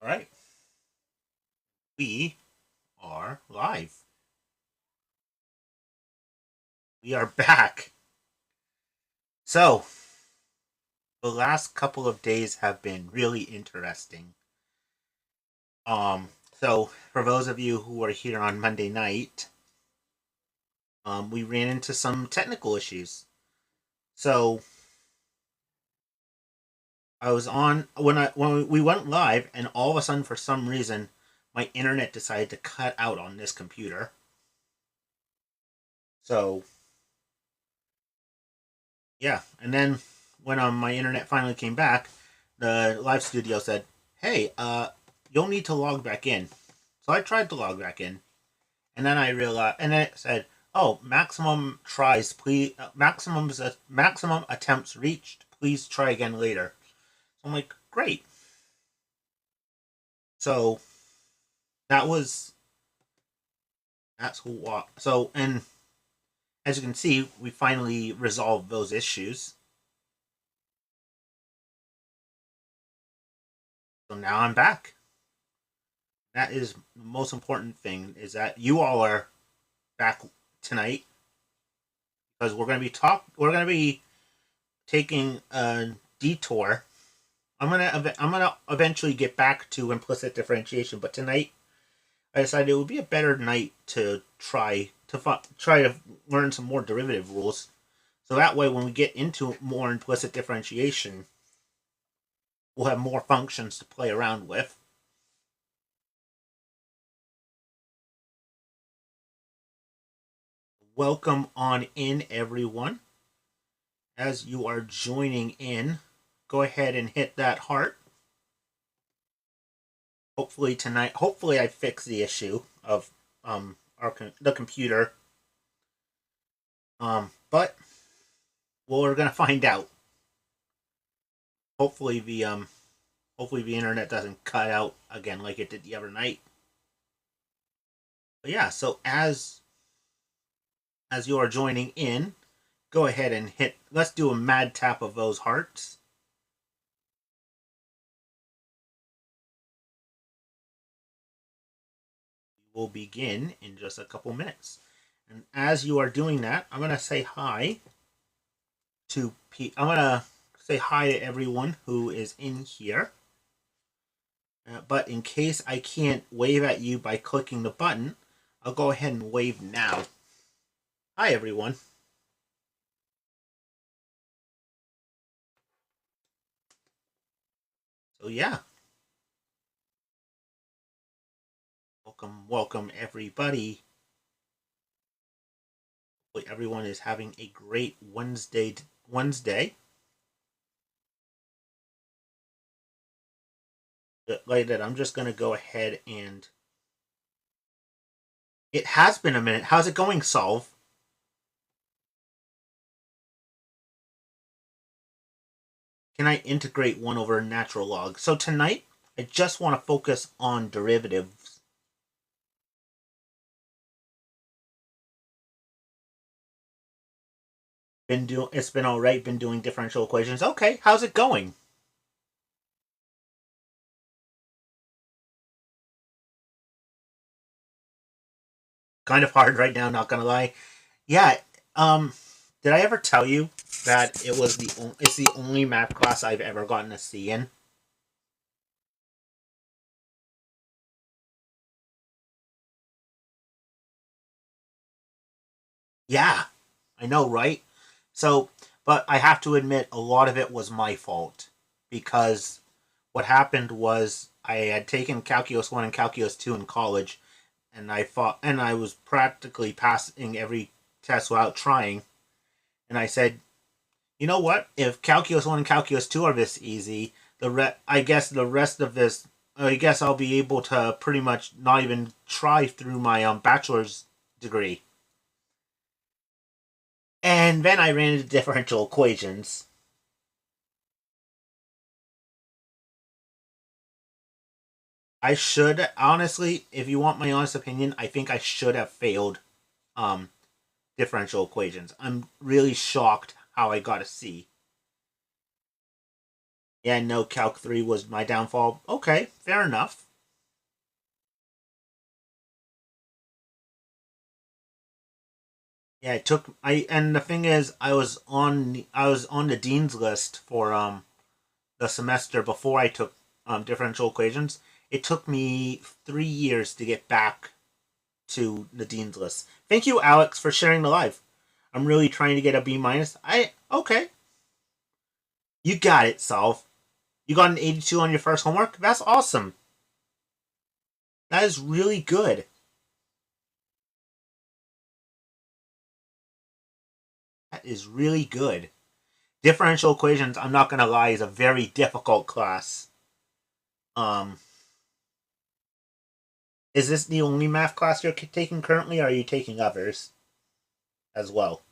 All right, we are live. We are back. So, the last couple of days have been really interesting. So for those of you who were here on Monday night, we ran into some technical issues. So I was on when we went live, and all of a sudden, for some reason, my internet decided to cut out on this computer. So yeah, and then when my internet finally came back, the live studio said, "Hey, you'll need to log back in." So I tried to log back in, and then I realized, and then it said, "Oh, maximum tries, please, maximum attempts reached. Please try again later." So I'm like, "Great." So that was that's what. So and as you can see, we finally resolved those issues. So now I'm back. That is the most important thing, is that you all are back tonight, because we're gonna be taking a detour. I'm gonna eventually get back to implicit differentiation, but tonight I decided it would be a better night to try to learn some more derivative rules, so that way when we get into more implicit differentiation, we'll have more functions to play around with. Welcome on in, everyone. As you are joining in, go ahead and hit that heart. Hopefully I fix the issue of the computer. But we're gonna find out. Hopefully the internet doesn't cut out again like it did the other night. But yeah, so as you are joining in, go ahead and hit. Let's do a mad tap of those hearts. We'll begin in just a couple minutes. And as you are doing that, I'm gonna say hi I'm gonna say hi to everyone who is in here. But in case I can't wave at you by clicking the button, I'll go ahead and wave now. Hi, everyone. So yeah, welcome everybody. Hopefully everyone is having a great Wednesday. Like that, I'm just gonna go ahead and. It has been a minute. How's it going, Solve? Can I integrate one over natural log? So tonight, I just want to focus on derivatives. It's been all right. Been doing differential equations. Okay, how's it going? Kind of hard right now. Not gonna lie. Yeah. Um. Did I ever tell you that it's the only math class I've ever gotten a C in? Yeah, I know, right? So, but I have to admit, a lot of it was my fault, because what happened was I had taken Calculus 1 and Calculus 2 in college, and I was practically passing every test without trying. And I said, you know what? If Calculus 1 and Calculus 2 are this easy, I guess the rest of this, I guess I'll be able to pretty much not even try through my bachelor's degree. And then I ran into differential equations. I should, honestly, if you want my honest opinion, I think I should have failed um differential equations. I'm really shocked how I got a C. Yeah, no, Calc 3 was my downfall. Okay, fair enough. Yeah, it took and the thing is I was on the dean's list for the semester before I took differential equations. It took me 3 years to get back to the dean's list. Thank you, Alex, for sharing the live. I'm really trying to get a B minus. I okay. You got it, Solve. You got an 82 on your first homework? That's awesome. That is really good. That is really good. Differential equations, I'm not gonna lie, is a very difficult class. Um is this the only math class you're taking currently, or are you taking others as well?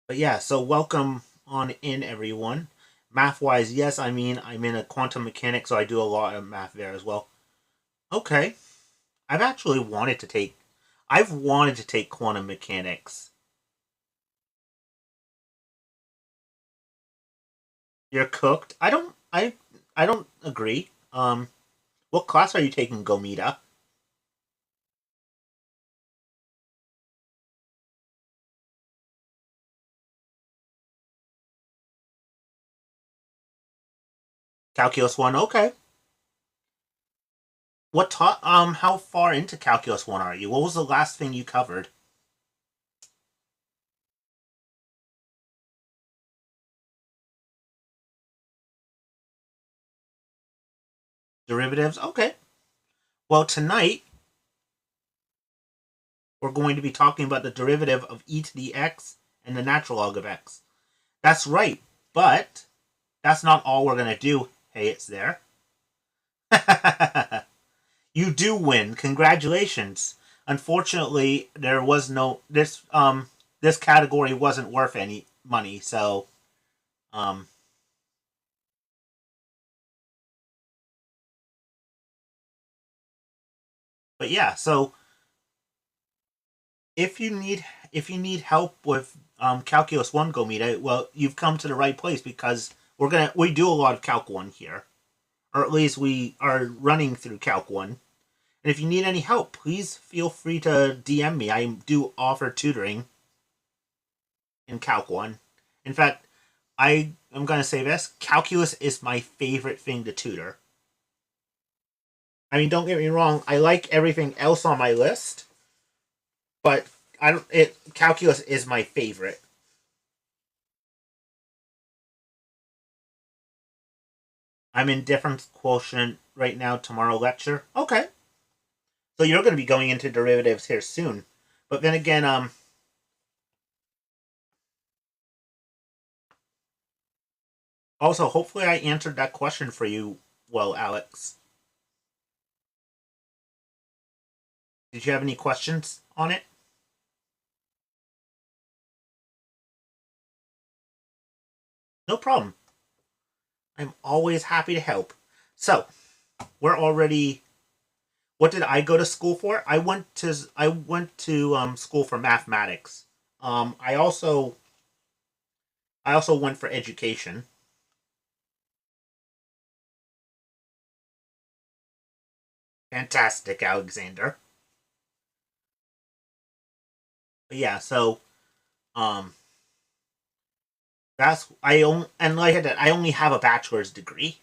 But yeah, so welcome on in, everyone. Math wise, yes, I mean, I'm in a quantum mechanics, so I do a lot of math there as well. Okay. I've actually wanted to take I've wanted to take quantum mechanics. You're cooked. I don't agree. What class are you taking, Gomita? Calculus 1. Okay. What taught how far into Calculus 1 are you? What was the last thing you covered? Derivatives? Okay. Well, tonight we're going to be talking about the derivative of e to the x and the natural log of x. That's right, but that's not all we're going to do. Hey, it's there. You do win. Congratulations. Unfortunately, there was no this category wasn't worth any money, so um but yeah, so if you need if you need help with calculus 1 Gomita, well, you've come to the right place because we do a lot of calc 1 here, or at least we are running through calc 1. And if you need any help, please feel free to DM me. I do offer tutoring in calc 1. In fact, I am going to say this: calculus is my favorite thing to tutor. I mean, don't get me wrong, I like everything else on my list, but I don't. It calculus is my favorite. I'm in difference quotient right now. Tomorrow lecture. Okay, so you're going to be going into derivatives here soon. But then again, also hopefully I answered that question for you well, Alex. Did you have any questions on it? No problem. I'm always happy to help. So we're already what did I go to school for? I went to school for mathematics. I also went for education. Fantastic, Alexander. But yeah, so um that's I only and like I said, I only have a bachelor's degree.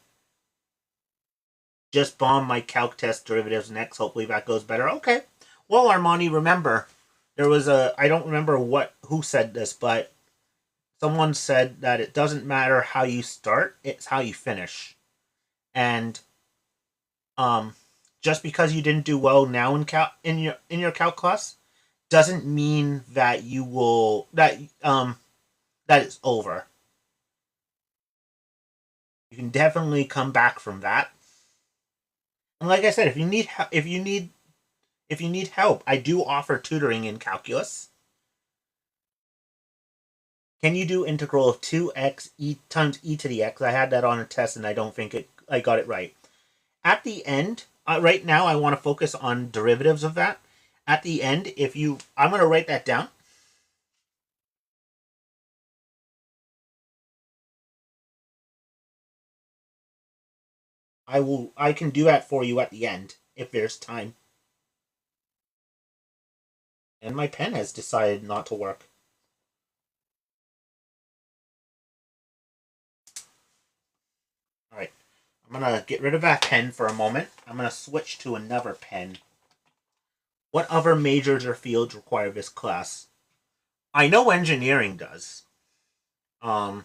Just bomb my calc test derivatives next. Hopefully that goes better. Okay. Well, Armani, remember there was a I don't remember what who said this, but someone said that it doesn't matter how you start, it's how you finish. And um just because you didn't do well now in your calc class doesn't mean that you will that it's over. You can definitely come back from that. And like I said, if you need help, I do offer tutoring in calculus. Can you do integral of 2x times e to the x? I had that on a test and I don't think I got it right. At the end, right now I want to focus on derivatives of that. At the end, I'm going to write that down. I can do that for you at the end if there's time. And my pen has decided not to work. All right. I'm going to get rid of that pen for a moment. I'm going to switch to another pen. What other majors or fields require this class? I know engineering does. I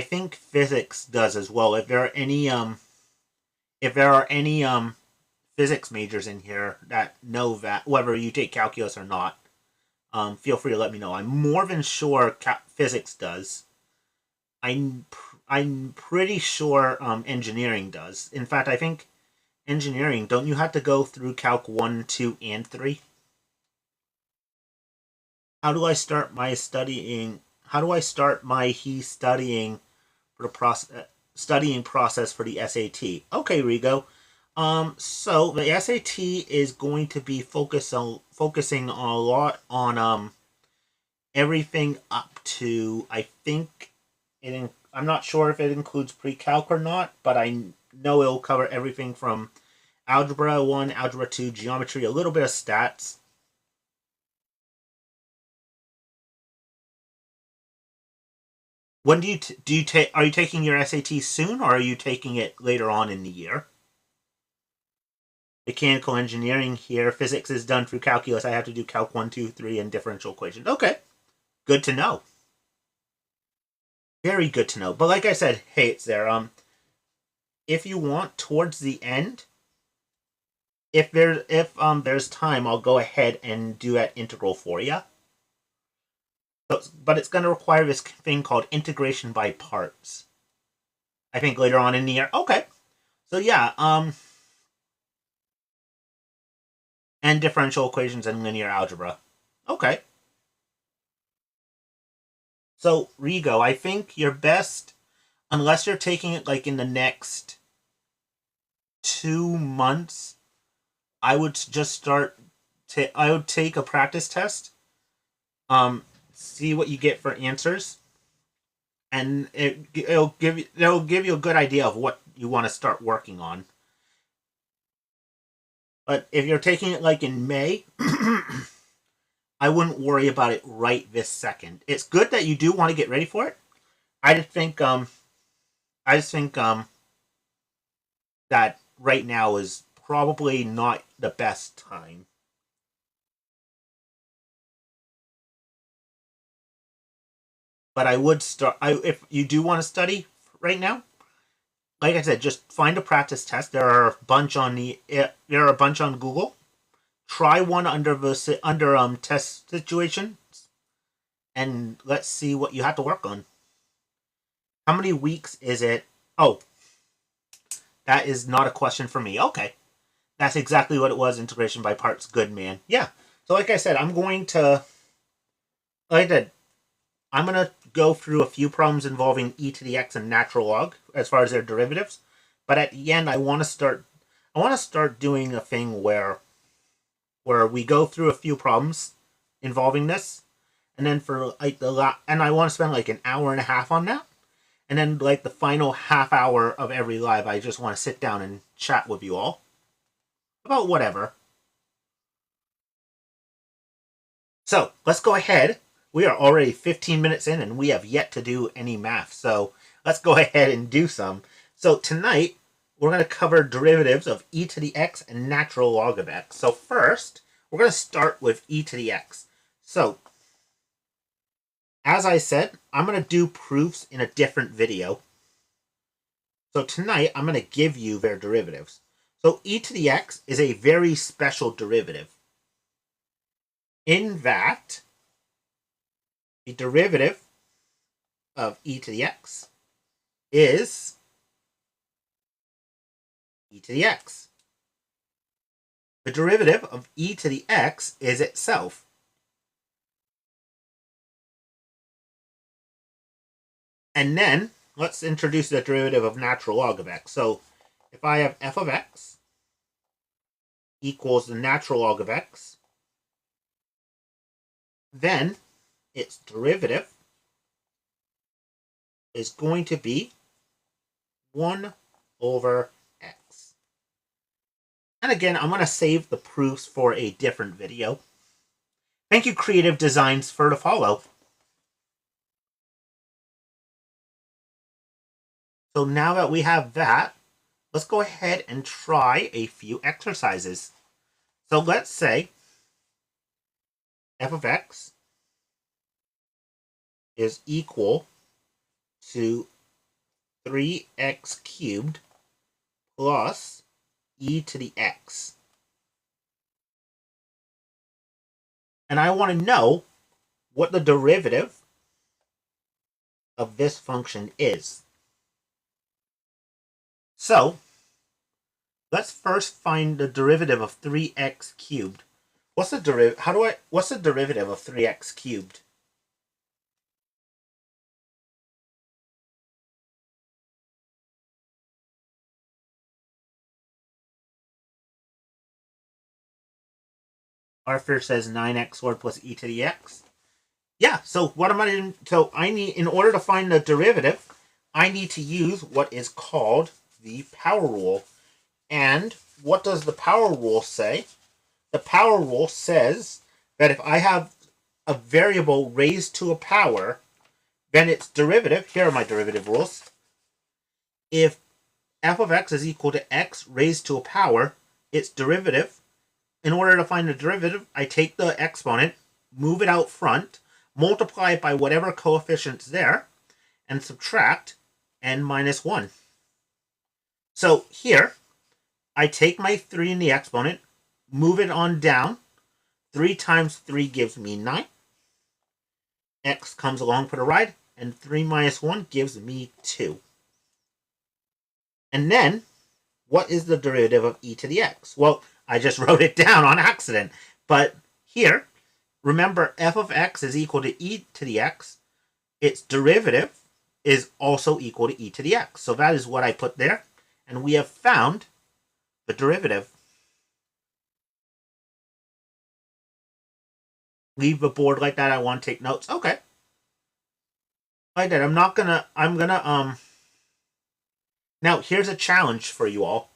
think physics does as well. If there are any physics majors in here that know that, whether you take calculus or not, feel free to let me know. I'm more than sure physics does. I'm pretty sure engineering does. In fact, I think engineering, don't you have to go through Calc 1, 2, and 3? How do I start my studying? How do I start my studying for the studying process for the SAT? Okay, Rigo. So the SAT is going to be focusing a lot on everything up to, I think I'm not sure if it includes pre-calc or not, but I know it'll cover everything from algebra 1, algebra 2, geometry, a little bit of stats. When do you take? Are you taking your SAT soon, or are you taking it later on in the year? Mechanical engineering here. Physics is done through calculus. I have to do calc 1, 2, 3, and differential equations. Okay, good to know. Very good to know. But like I said, hey, it's there. If you want towards the end, if there's time, I'll go ahead and do that integral for you. But it's going to require this thing called integration by parts. I think later on in the year. Okay. So yeah, and differential equations and linear algebra. Okay. So Rigo, I think your best, unless you're taking it like in the next 2 months, I would just start. I would take a practice test. See what you get for answers, and it'll give you a good idea of what you want to start working on. But if you're taking it like in May, I wouldn't worry about it right this second. It's good that you do want to get ready for it. I just think that right now is probably not the best time. But I would start. If you do want to study right now, like I said, just find a practice test. There are a bunch on Google. Try one under test situation, and let's see what you have to work on. How many weeks is it? Oh, that is not a question for me. Okay, that's exactly what it was. Integration by parts. Good man. Yeah. So like I said, I'm going to go through a few problems involving e to the x and natural log as far as their derivatives. But at the end, I want to start doing a thing where we go through a few problems involving this, and then for like and I want to spend like an hour and a half on that, and then like the final half hour of every live, I just want to sit down and chat with you all about whatever. So let's go ahead. We are already 15 minutes in, and we have yet to do any math. So let's go ahead and do some. So tonight, we're going to cover derivatives of e to the x and natural log of x. So first, we're going to start with e to the x. So, as I said, I'm going to do proofs in a different video. So tonight, I'm going to give you their derivatives. So e to the x is a very special derivative, in that the derivative of e to the x is e to the x. The derivative of e to the x is itself. And then let's introduce the derivative of natural log of x. So if I have f of x equals the natural log of x, then its derivative is going to be 1 over x. And again, I'm going to save the proofs for a different video. Thank you, Creative Designs, for the follow. So now that we have that, let's go ahead and try a few exercises. So let's say f of x is equal to 3x cubed plus e to the x. And I want to know what the derivative of this function is. So let's first find the derivative of 3x cubed. What's the derivative of 3x cubed? Arthur says 9x squared plus e to the x. Yeah, so what am I doing? So I need, in order to find the derivative, I need to use what is called the power rule. And what does the power rule say? The power rule says that if I have a variable raised to a power, then its derivative, here are my derivative rules. If f of x is equal to x raised to a power, its derivative, in order to find the derivative, I take the exponent, move it out front, multiply it by whatever coefficient's there, and subtract n minus 1. So here, I take my 3 in the exponent, move it on down. 3 times 3 gives me 9. X comes along for the ride, and 3 minus 1 gives me 2. And then, what is the derivative of e to the x? Well, I just wrote it down on accident. But here, remember, f of x is equal to e to the x. Its derivative is also equal to e to the x. So that is what I put there. And we have found the derivative. Leave the board like that. I want to take notes. Okay. I did. Now, here's a challenge for you all.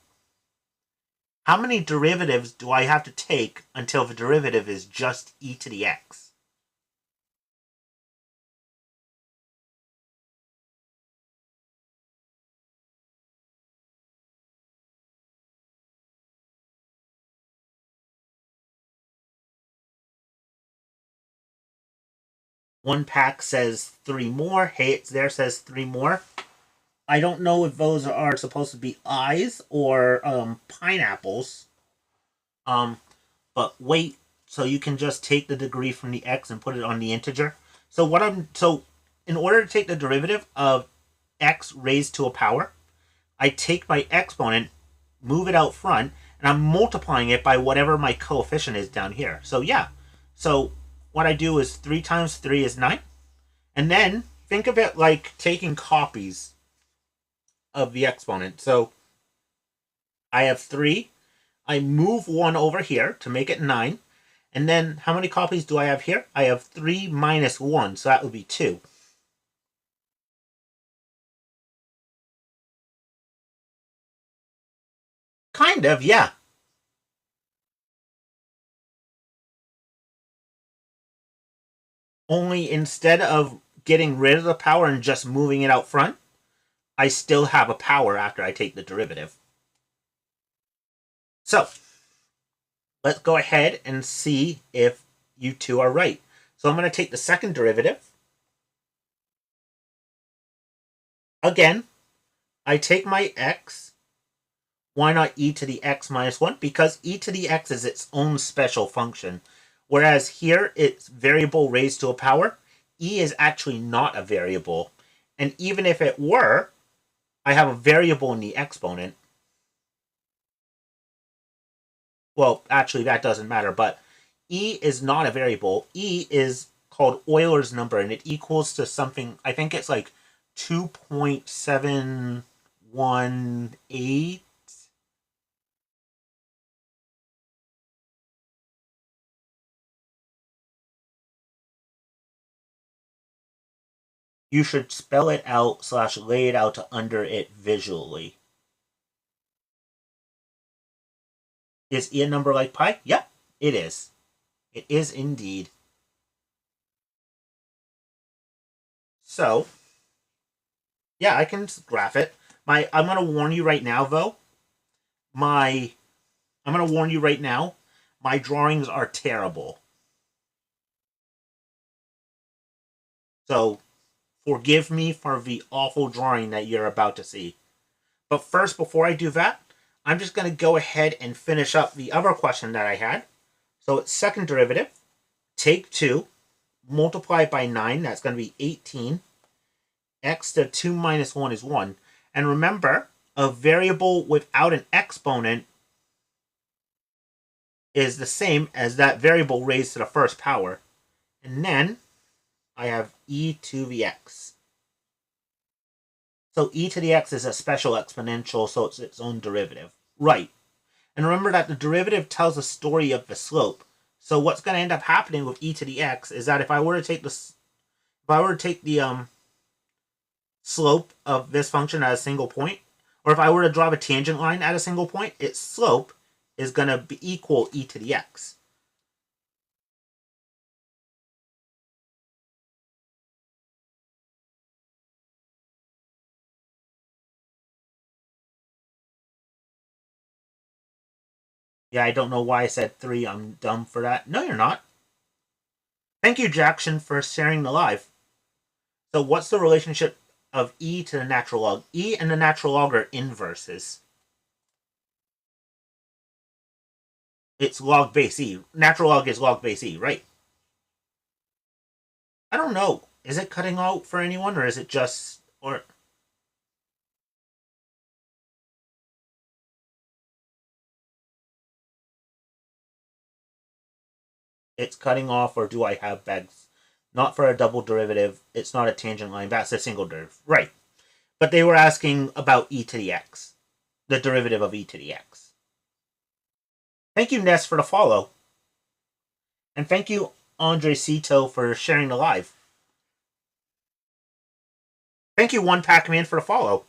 How many derivatives do I have to take until the derivative is just e to the x? One pack says 3 more. Hey, it's there, says 3 more. I don't know if those are supposed to be eyes or pineapples. But wait, so you can just take the degree from the x and put it on the integer. So in order to take the derivative of x raised to a power, I take my exponent, move it out front, and I'm multiplying it by whatever my coefficient is down here. So yeah, so what I do is 3 times 3 is 9. And then think of it like taking copies of the exponent. So I have 3. I move 1 over here to make it 9. And then how many copies do I have here? I have 3 minus 1, so that would be 2. Kind of, yeah. Only instead of getting rid of the power and just moving it out front, I still have a power after I take the derivative. So, let's go ahead and see if you two are right. So I'm going to take the second derivative. Again, I take my x. Why not e to the x minus 1? Because e to the x is its own special function. Whereas here, it's variable raised to a power. E is actually not a variable. And even if it were, I have a variable in the exponent. Well, actually, that doesn't matter, but e is not a variable. E is called Euler's number, and it equals to something, I think it's like 2.718. You should spell it out / lay it out under it visually. Is E a number like pi? Yep, it is. It is indeed. So, yeah, I can graph it. I'm gonna warn you right now, though. I'm gonna warn you right now. My drawings are terrible. So, forgive me for the awful drawing that you're about to see. But first, before I do that, I'm just going to go ahead and finish up the other question that I had. So it's second derivative. Take 2, multiply it by 9. That's going to be 18. X to 2 minus 1 is 1. And remember, a variable without an exponent is the same as that variable raised to the first power. And then I have e to the x. So e to the x is a special exponential, so it's its own derivative. Right. And remember that the derivative tells the story of the slope. So what's going to end up happening with e to the x is that if I were to take the slope of this function at a single point, or if I were to draw a tangent line at a single point, its slope is going to be equal e to the x. Yeah, I don't know why I said 3. I'm dumb for that. No, you're not. Thank you, Jackson, for sharing the live. So what's the relationship of e to the natural log? E and the natural log are inverses. It's log base e. Natural log is log base e, right? I don't know. Is it cutting out for anyone, or is it just... or... it's cutting off, or do I have bags? Not for a double derivative. It's not a tangent line. That's a single derivative. Right. But they were asking about e to the x. The derivative of e to the x. Thank you, Ness, for the follow. And thank you, Andre Cito, for sharing the live. Thank you, One Pac-Man, for the follow.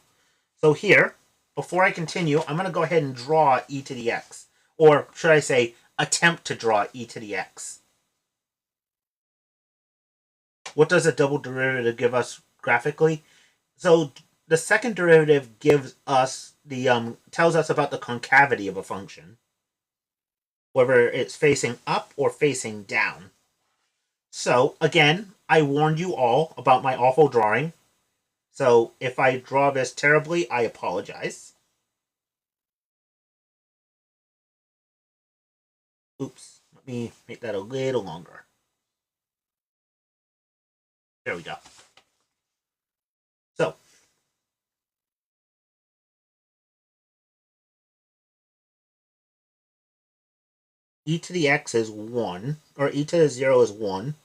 So here, before I continue, I'm going to go ahead and draw e to the x. Or should I say, attempt to draw e to the x. What does a double derivative give us graphically? So the second derivative gives us tells us about the concavity of a function, whether it's facing up or facing down. So again, I warned you all about my awful drawing. So if I draw this terribly, I apologize. Oops, let me make that a little longer. There we go. So, e to the x is 1, or e to the 0 is 1.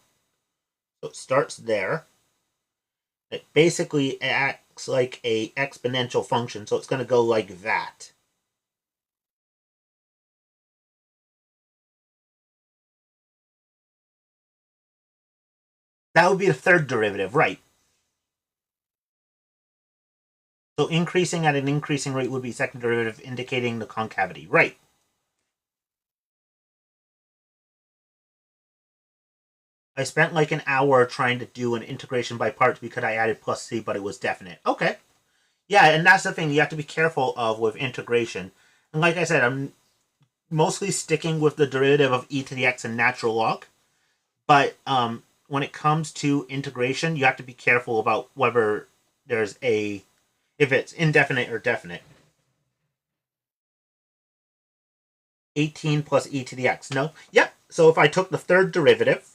So it starts there. It basically acts like a exponential function, so it's going to go like that. That would be the third derivative, right? So increasing at an increasing rate would be second derivative, indicating the concavity, right? I spent like an hour trying to do an integration by parts because I added plus c, but it was definite. Okay. Yeah, and that's the thing you have to be careful of with integration. And like I said, I'm mostly sticking with the derivative of e to the x and natural log. But when it comes to integration, you have to be careful about whether there's if it's indefinite or definite. 18 plus e to the x. No? Yep. So if I took the third derivative,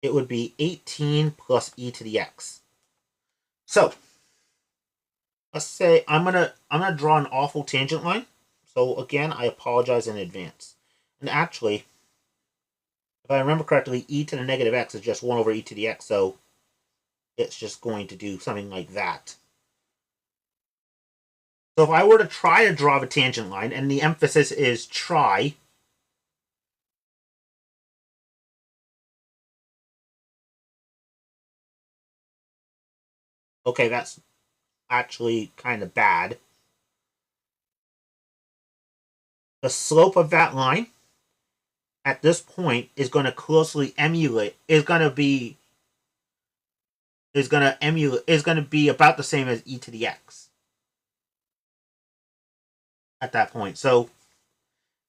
it would be 18 plus e to the x. So let's say I'm gonna draw an awful tangent line. So again, I apologize in advance. And actually, if I remember correctly, e to the negative x is just 1 over e to the x. So it's just going to do something like that. So if I were to try to draw a tangent line, and the emphasis is try, okay, that's actually kind of bad. The slope of that line at this point is going to closely emulate, is going to be about the same as e to the x at that point. So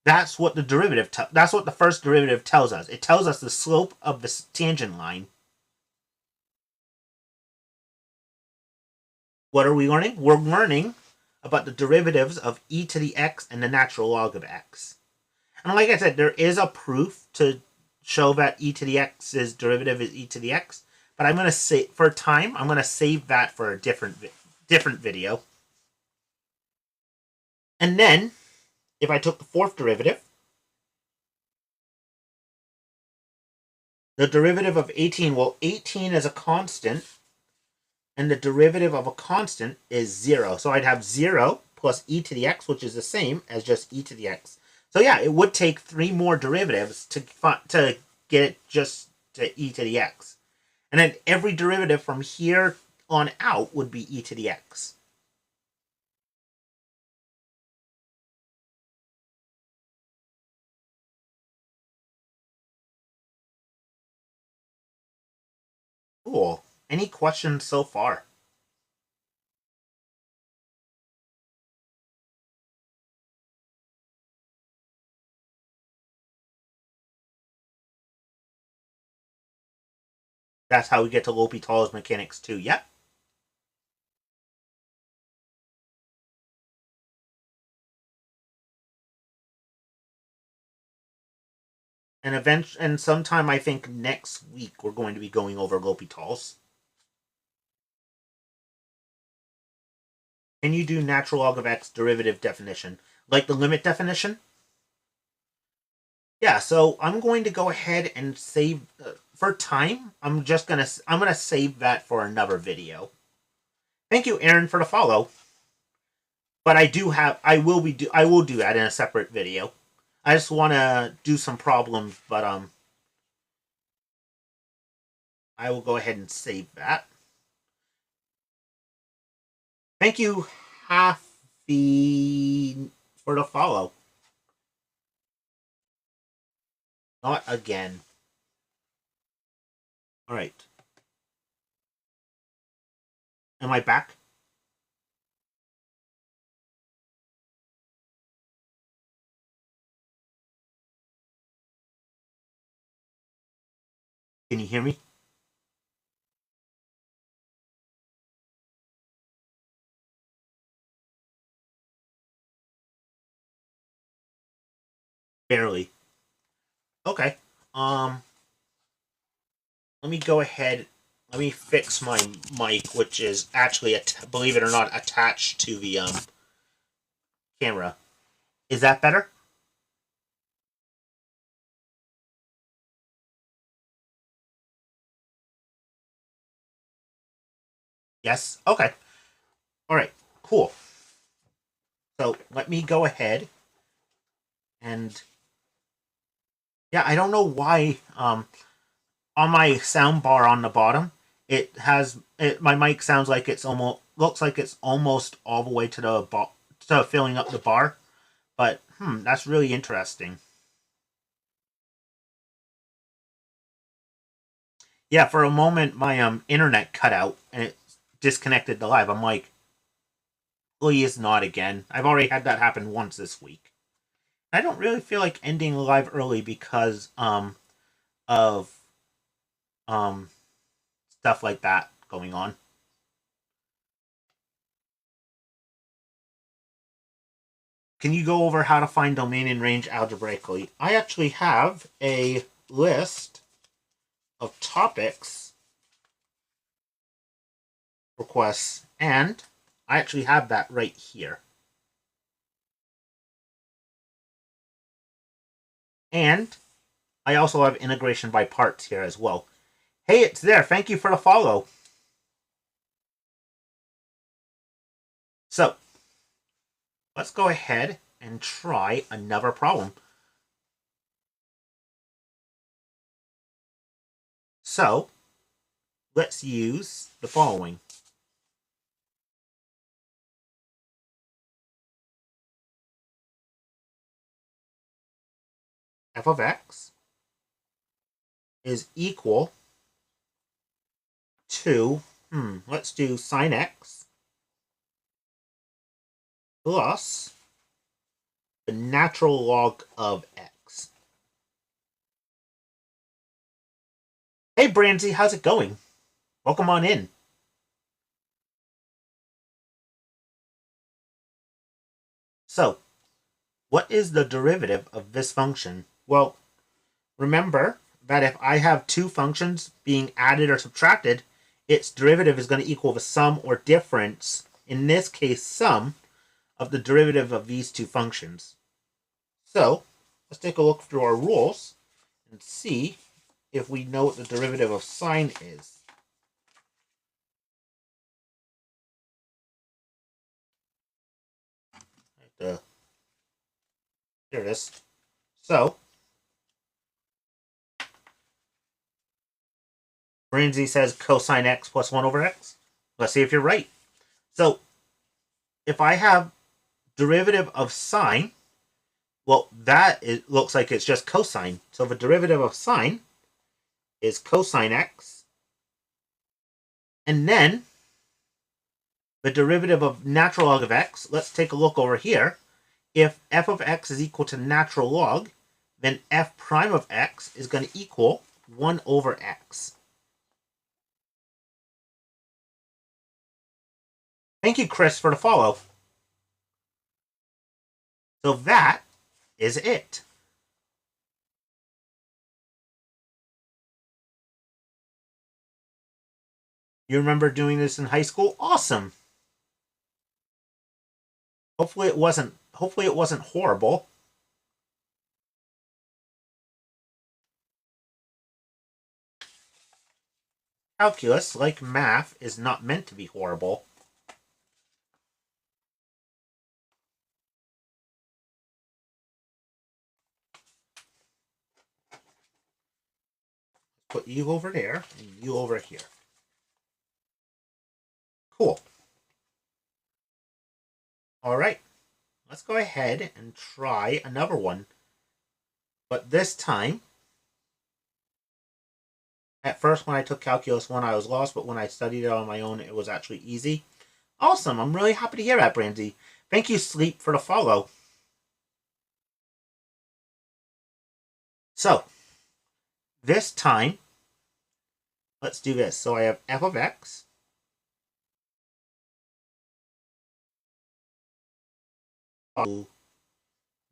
that's what that's what the first derivative tells us. It tells us the slope of the tangent line. What are we learning? We're learning about the derivatives of e to the x and the natural log of x. And like I said, there is a proof to show that e to the x's derivative is e to the x. But I'm going to say, for time, I'm going to save that for a different video. And then, if I took the fourth derivative, the derivative of 18, well, 18 is a constant, and the derivative of a constant is 0. So I'd have 0 plus e to the x, which is the same as just e to the x. So yeah, it would take 3 more derivatives to get it just to e to the x. And then every derivative from here on out would be e to the x. Cool. Any questions so far? That's how we get to L'Hopital's mechanics too. Yep. And sometime I think next week we're going to be going over L'Hopital's. Can you do natural log of x derivative definition? Like the limit definition? Yeah, so I'm going to go ahead and save for time. I'm gonna save that for another video. Thank you, Aaron, for the follow. But I will do that in a separate video. I just want to do some problems, but I will go ahead and save that. Thank you, Happy, for the follow. Not again. All right. Am I back? Can you hear me? Barely. Okay. Let me go ahead. Let me fix my mic, which is actually, believe it or not, attached to the camera. Is that better? Yes? Okay. All right. Cool. So let me go ahead and yeah, I don't know why on my sound bar on the bottom my mic sounds like looks like it's almost all the way to the to filling up the bar, but that's really interesting. Yeah, for a moment my internet cut out and it disconnected the live. I'm like, please not again. I've already had that happen once this week. I don't really feel like ending live early because of stuff like that going on. Can you go over how to find domain and range algebraically? I actually have a list of topics requests, and I actually have that right here. And I also have integration by parts here as well. Hey, it's there. Thank you for the follow. let's go ahead and try another problem. So, let's use the following. F of x is equal to, let's do sine x plus the natural log of x. Hey, Brandsy, how's it going? Welcome on in. So, what is the derivative of this function? Well, remember that if I have two functions being added or subtracted, its derivative is going to equal the sum or difference, in this case sum, of the derivative of these two functions. So, let's take a look through our rules and see if we know what the derivative of sine is. Here it is. So, Brandsy says cosine x plus 1 over x. Let's see if you're right. So, if I have derivative of sine, well, it looks like it's just cosine. So the derivative of sine is cosine x. And then the derivative of natural log of x, let's take a look over here. If f of x is equal to natural log, then f prime of x is going to equal 1 over x. Thank you, Chris, for the follow. So that is it. You remember doing this in high school? Awesome. Hopefully it wasn't horrible. Calculus, like math, is not meant to be horrible. Put you over there and you over here. Cool. All right. Let's go ahead and try another one. But this time, at first when I took Calculus 1, I was lost, but when I studied it on my own, it was actually easy. Awesome. I'm really happy to hear that, Brandy. Thank you, Sleep, for the follow. So, this time, let's do this. So I have f of x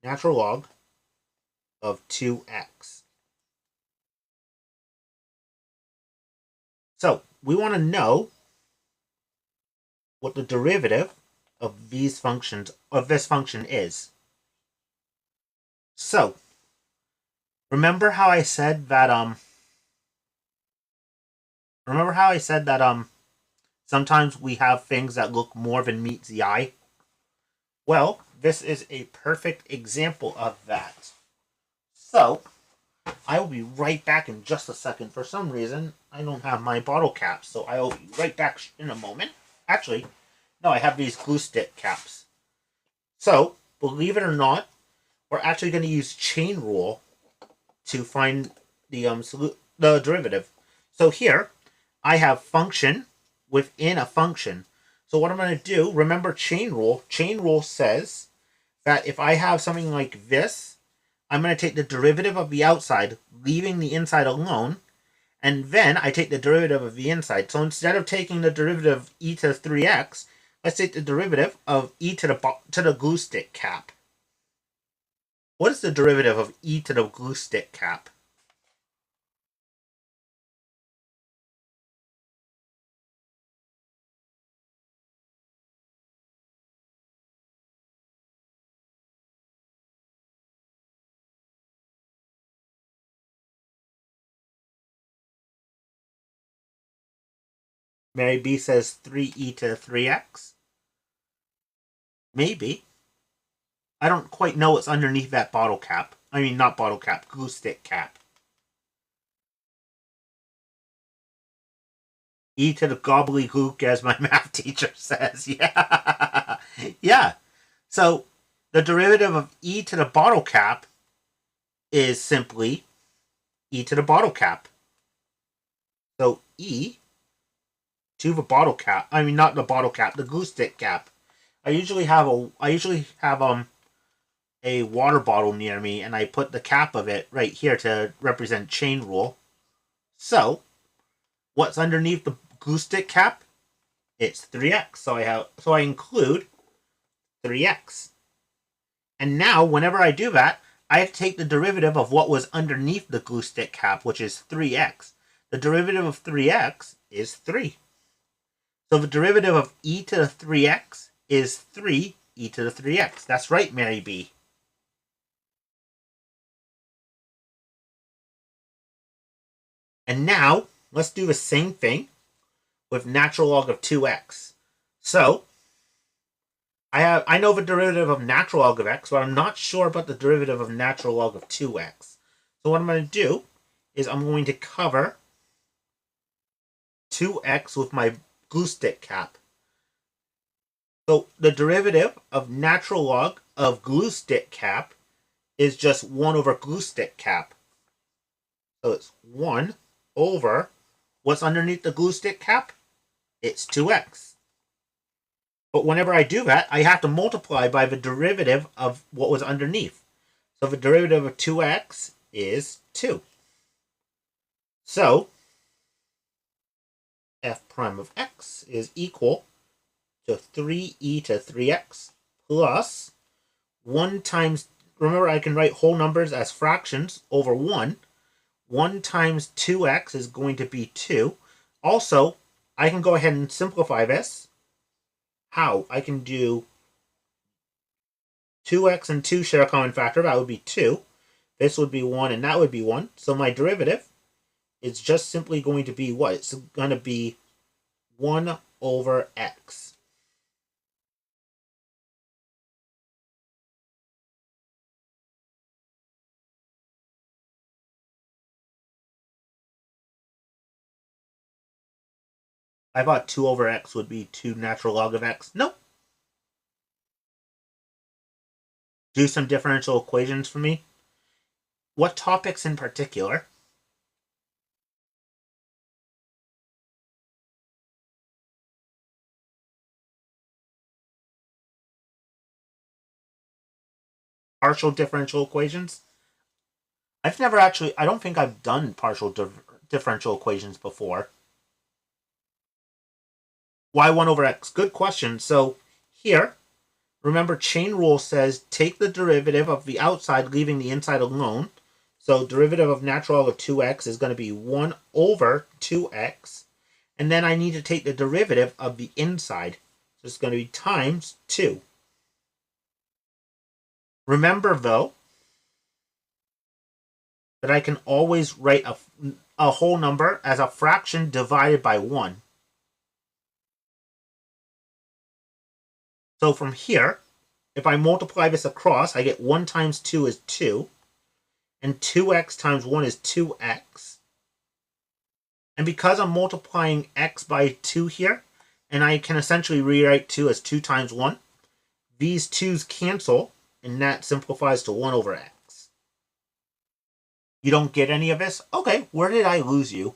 natural log of 2x. So we want to know what the derivative of this function is. So remember how I said that sometimes we have things that look more than meets the eye? Well, this is a perfect example of that. So I will be right back in just a second. For some reason, I don't have my bottle caps, so I will be right back in a moment. Actually, no, I have these glue stick caps. So, believe it or not, we're actually going to use chain rule to find the derivative. So here, I have function within a function. So what I'm going to do, remember chain rule. Chain rule says that if I have something like this, I'm going to take the derivative of the outside, leaving the inside alone, and then I take the derivative of the inside. So instead of taking the derivative of e to 3x, let's take the derivative of e to the glue stick cap. What is the derivative of e to the glue stick cap? Mary B says 3e to 3x. Maybe. I don't quite know what's underneath that bottle cap. I mean, not bottle cap, glue stick cap. E to the gobbledygook, as my math teacher says. Yeah. Yeah. So the derivative of e to the bottle cap is simply e to the bottle cap. So e to the bottle cap. I mean, not the bottle cap, the glue stick cap. I usually have a water bottle near me, and I put the cap of it right here to represent chain rule. So what's underneath the glue stick cap? It's 3x. So I include 3x. And now, whenever I do that, I have to take the derivative of what was underneath the glue stick cap, which is 3x. The derivative of 3x is 3. So the derivative of e to the 3x is 3 e to the 3x. That's right, Mary B. And now, let's do the same thing with natural log of 2x. So, I know the derivative of natural log of x, but I'm not sure about the derivative of natural log of 2x. So what I'm going to do is I'm going to cover 2x with my glue stick cap. So the derivative of natural log of glue stick cap is just 1 over glue stick cap. So it's 1 over what's underneath the glue stick cap? It's 2x. But whenever I do that, I have to multiply by the derivative of what was underneath. So the derivative of 2x is 2. So f prime of x is equal to 3e to 3x plus 1 times, remember I can write whole numbers as fractions over 1. 1 times 2x is going to be 2. Also, I can go ahead and simplify this. How? I can do 2x and 2 share a common factor. That would be 2. This would be 1 and that would be 1. So my derivative is just simply going to be what? It's going to be 1 over x. I thought 2 over x would be 2 natural log of x. Nope. Do some differential equations for me. What topics in particular? Partial differential equations? I've never actually, I don't think I've done partial differential equations before. Why 1 over x? Good question. So here, remember chain rule says take the derivative of the outside, leaving the inside alone. So derivative of natural log of 2x is going to be 1 over 2x. And then I need to take the derivative of the inside. So it's going to be times 2. Remember, though, that I can always write a whole number as a fraction divided by 1. So from here, if I multiply this across, I get 1 times 2 is 2. And 2x times 1 is 2x. And because I'm multiplying x by 2 here, and I can essentially rewrite 2 as 2 times 1, these 2's cancel, and that simplifies to 1 over x. You don't get any of this? Okay, where did I lose you?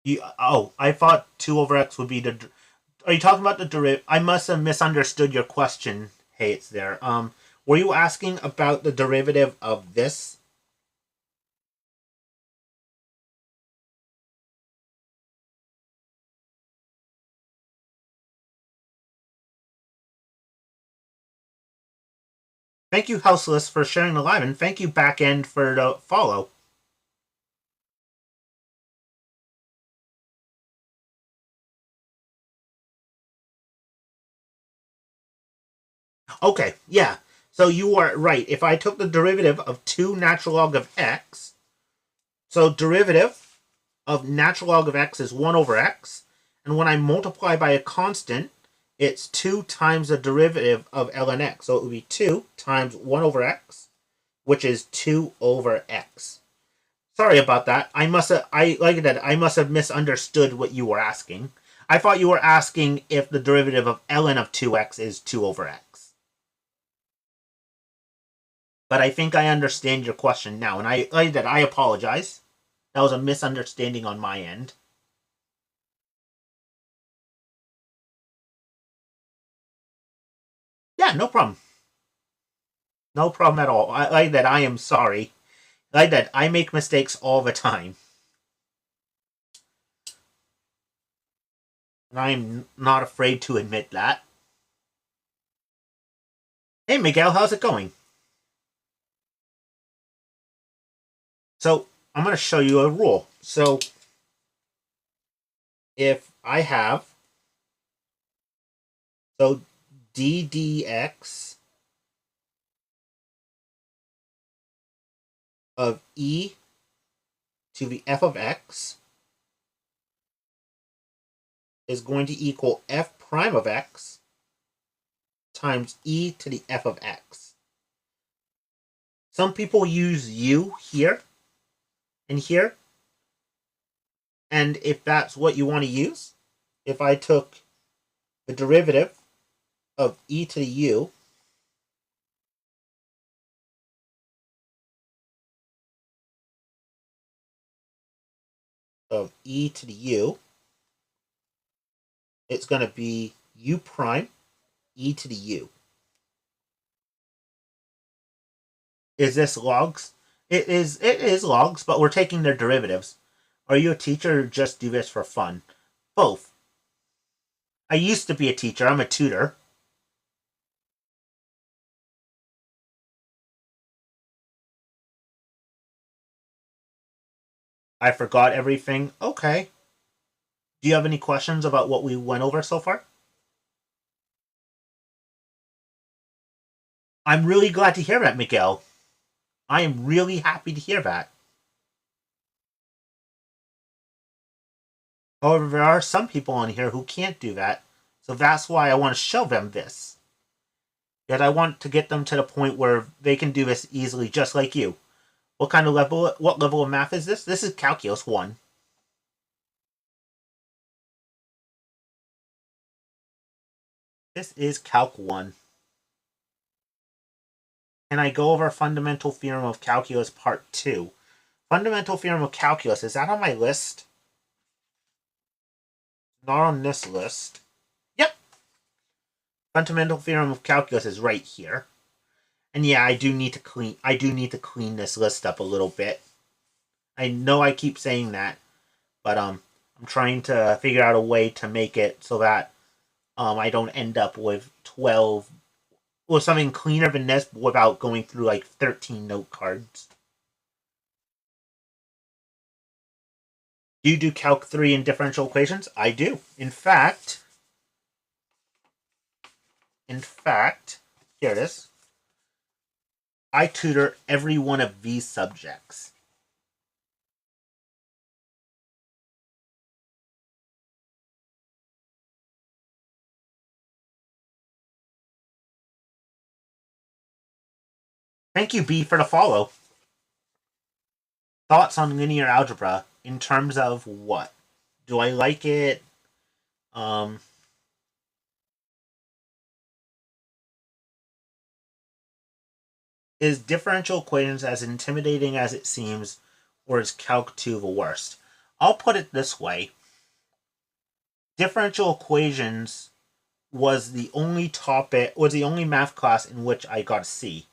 I thought 2 over x would be the... Are you talking about the derivative? I must have misunderstood your question. Hey, it's there. Were you asking about the derivative of this? Thank you, Houseless, for sharing the live, and thank you, Backend, for the follow. Okay, yeah. So you are right. If I took the derivative of 2 natural log of x, So derivative of natural log of x is 1 over x. And when I multiply by a constant, it's 2 times the derivative of ln x. So it would be 2 times 1 over x, which is 2 over x. Sorry about that. I must have misunderstood what you were asking. I thought you were asking if the derivative of ln of 2x is 2 over x. But I think I understand your question now, and I apologize. That was a misunderstanding on my end. Yeah, no problem. No problem at all. I am sorry. I make mistakes all the time. And I'm not afraid to admit that. Hey, Miguel, how's it going? So, I'm going to show you a rule. So, if I have, so d dx of e to the f of x is going to equal f prime of x times e to the f of x. Some people use u here and here. And if that's what you want to use, if I took the derivative of e to the u of e to the u, it's going to be u prime e to the u. Is this logs? It is logs, but we're taking their derivatives. Are you a teacher or just do this for fun? Both. I used to be a teacher. I'm a tutor. I forgot everything. Okay. Do you have any questions about what we went over so far? I'm really glad to hear that, Miguel. I am really happy to hear that. However, there are some people on here who can't do that, so that's why I want to show them this. Yet I want to get them to the point where they can do this easily, just like you. What level of math is this? This is Calculus 1. This is Calc 1. And I go over Fundamental Theorem of Calculus Part 2. Fundamental Theorem of Calculus, is that on my list? Not on this list. Yep. Fundamental Theorem of Calculus is right here. And yeah, I do need to clean this list up a little bit. I know I keep saying that, but I'm trying to figure out a way to make it so that I don't end up with 12 or something cleaner than this without going through like 13 note cards. Do you do Calc 3 in differential equations? I do. In fact, here it is. I tutor every one of these subjects. Thank you, B, for the follow. Thoughts on linear algebra in terms of what? Do I like it? Is differential equations as intimidating as it seems, or is Calc 2 the worst? I'll put it this way. Differential equations was the only math class in which I got a C.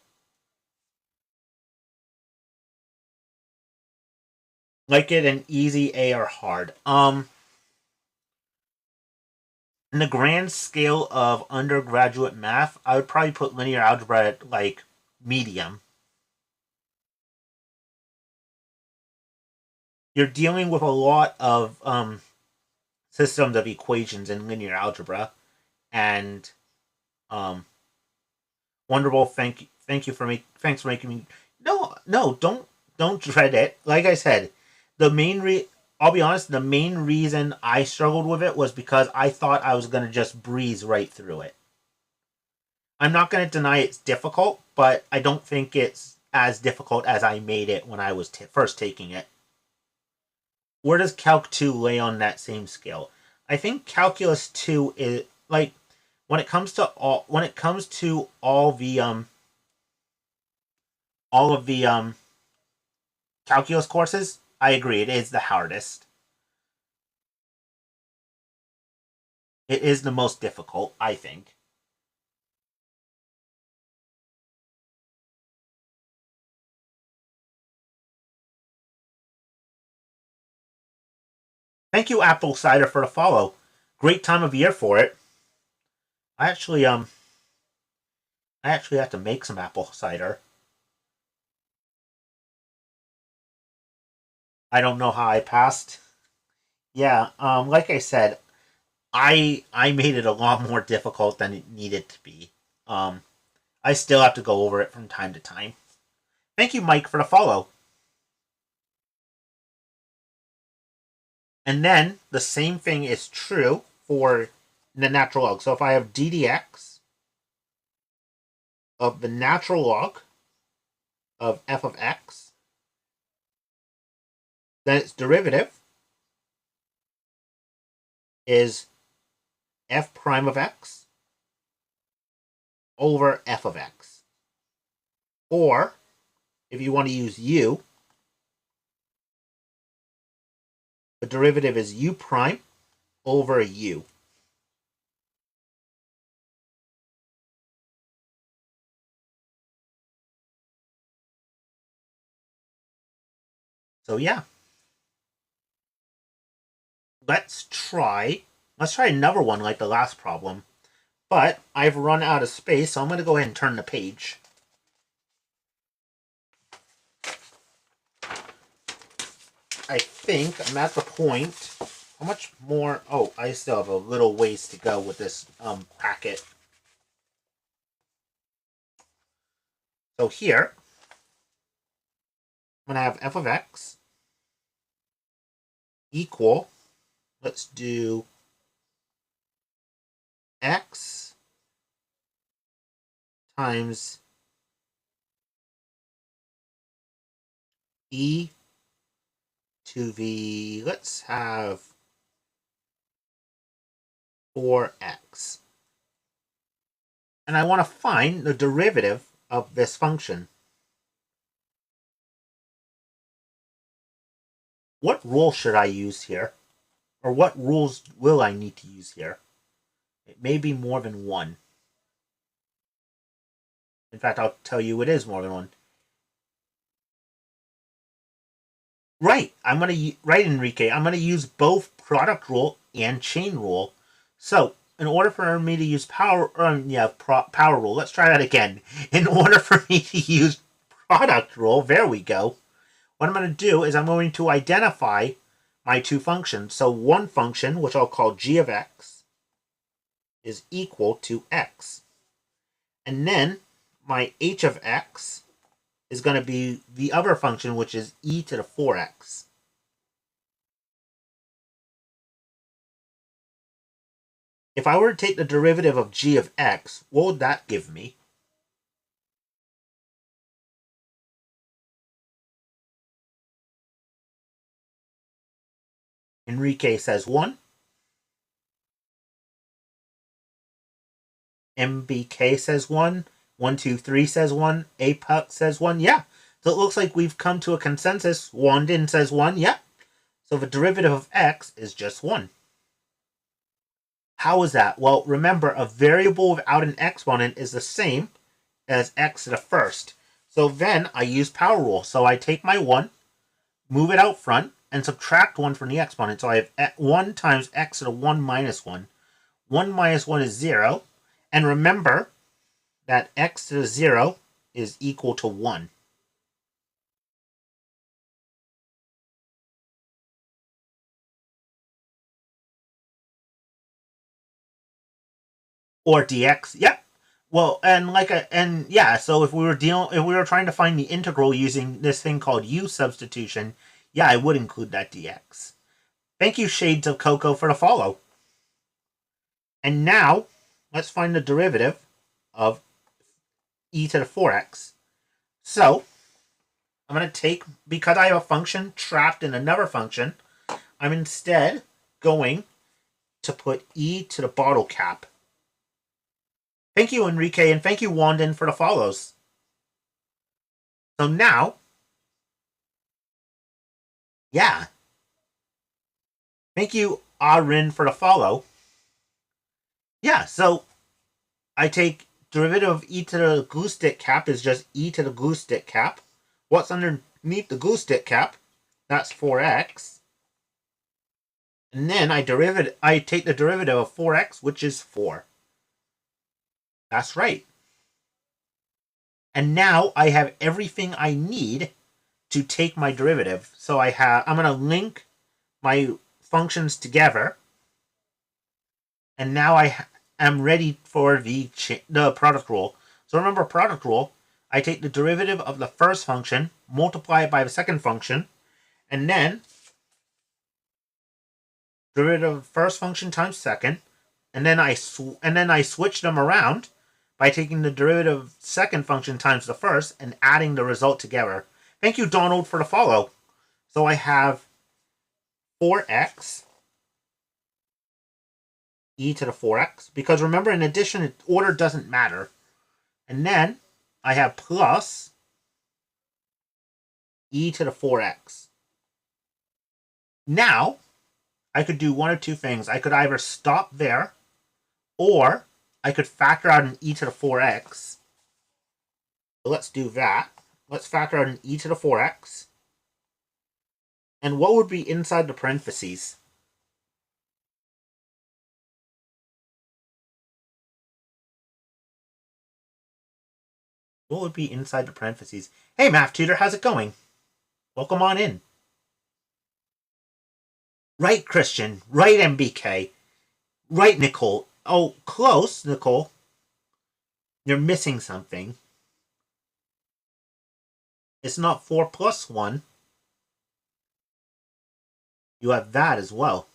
Like it an easy, A, or hard? In the grand scale of undergraduate math, I would probably put linear algebra at like medium. You're dealing with a lot of systems of equations in linear algebra, and wonderful. Thank you for thanks for making me. No, don't dread it. Like I said, I'll be honest, the main reason I struggled with it was because I thought I was going to just breeze right through it. I'm not going to deny it's difficult, but I don't think it's as difficult as I made it when I was first taking it. Where does Calc 2 lay on that same scale? I think Calculus 2 is like when it comes to all of the calculus courses, I agree it is the hardest. It is the most difficult, I think. Thank you, Apple Cider, for the follow. Great time of year for it. I actually have to make some apple cider. I don't know how I passed. Yeah, like I said, I made it a lot more difficult than it needed to be. I still have to go over it from time to time. Thank you, Mike, for the follow. And then the same thing is true for the natural log. So if I have ddx of the natural log of f of x, then its derivative is f prime of x over f of x. Or, if you want to use u, the derivative is u prime over u. So yeah. Let's try another one like the last problem. But I've run out of space, so I'm going to go ahead and turn the page. I think I'm at the point. How much more? Oh, I still have a little ways to go with this packet. So here, I'm going to have f of x equal, let's do x times e to the, let's have 4x. And I want to find the derivative of this function. What rule should I use here? Or what rules will I need to use here? It may be more than one. In fact, I'll tell you it is more than one. Right, Enrique. I'm going to use both product rule and chain rule. So, in order for me to use power rule, let's try that again. In order for me to use product rule, there we go. What I'm going to do is I'm going to identify my two functions. So one function, which I'll call g of x, is equal to x. And then my h of x is going to be the other function, which is e to the 4x. If I were to take the derivative of g of x, what would that give me? Enrique says 1. MBK says 1. 123 says 1. APUC says 1. Yeah. So it looks like we've come to a consensus. Wandin says 1. Yeah. So the derivative of x is just 1. How is that? Well, remember, a variable without an exponent is the same as x to the first. So then I use power rule. So I take my 1, move it out front, and subtract 1 from the exponent. So I have 1 times x to the 1 minus 1. 1 minus 1 is 0. And remember that x to the 0 is equal to 1. Or dx, yep. Well, so if we were trying to find the integral using this thing called u substitution, Yeah, I would include that dx. Thank you, Shades of Cocoa, for the follow. And now, let's find the derivative of e to the 4x. So, I'm going to take, because I have a function trapped in another function, I'm instead going to put e to the bottle cap. Thank you, Enrique, and thank you, Wandon, for the follows. So now, yeah. Thank you, Arin, for the follow. Yeah, so I take derivative of e to the glue stick cap is just e to the glue stick cap. What's underneath the glue stick cap? That's 4x. And then I take the derivative of 4x, which is 4. That's right. And now I have everything I need to take my derivative. So I'm going to link my functions together. And now I am ready for the product rule. So remember, product rule, I take the derivative of the first function, multiply it by the second function, and then derivative of first function times second, and then I switch them around by taking the derivative of second function times the first and adding the result together. Thank you, Donald, for the follow. So I have 4x e to the 4x, because remember, in addition, order doesn't matter. And then I have plus e to the 4x. Now, I could do one of two things. I could either stop there, or I could factor out an e to the 4x. So let's do that. Let's factor out an e to the 4x. And what would be inside the parentheses? What would be inside the parentheses? Hey, Math Tutor, how's it going? Welcome on in. Right, Christian. Right, MBK. Right, Nicole. Oh, close, Nicole. You're missing something. It's not 4 plus 1. You have that as well.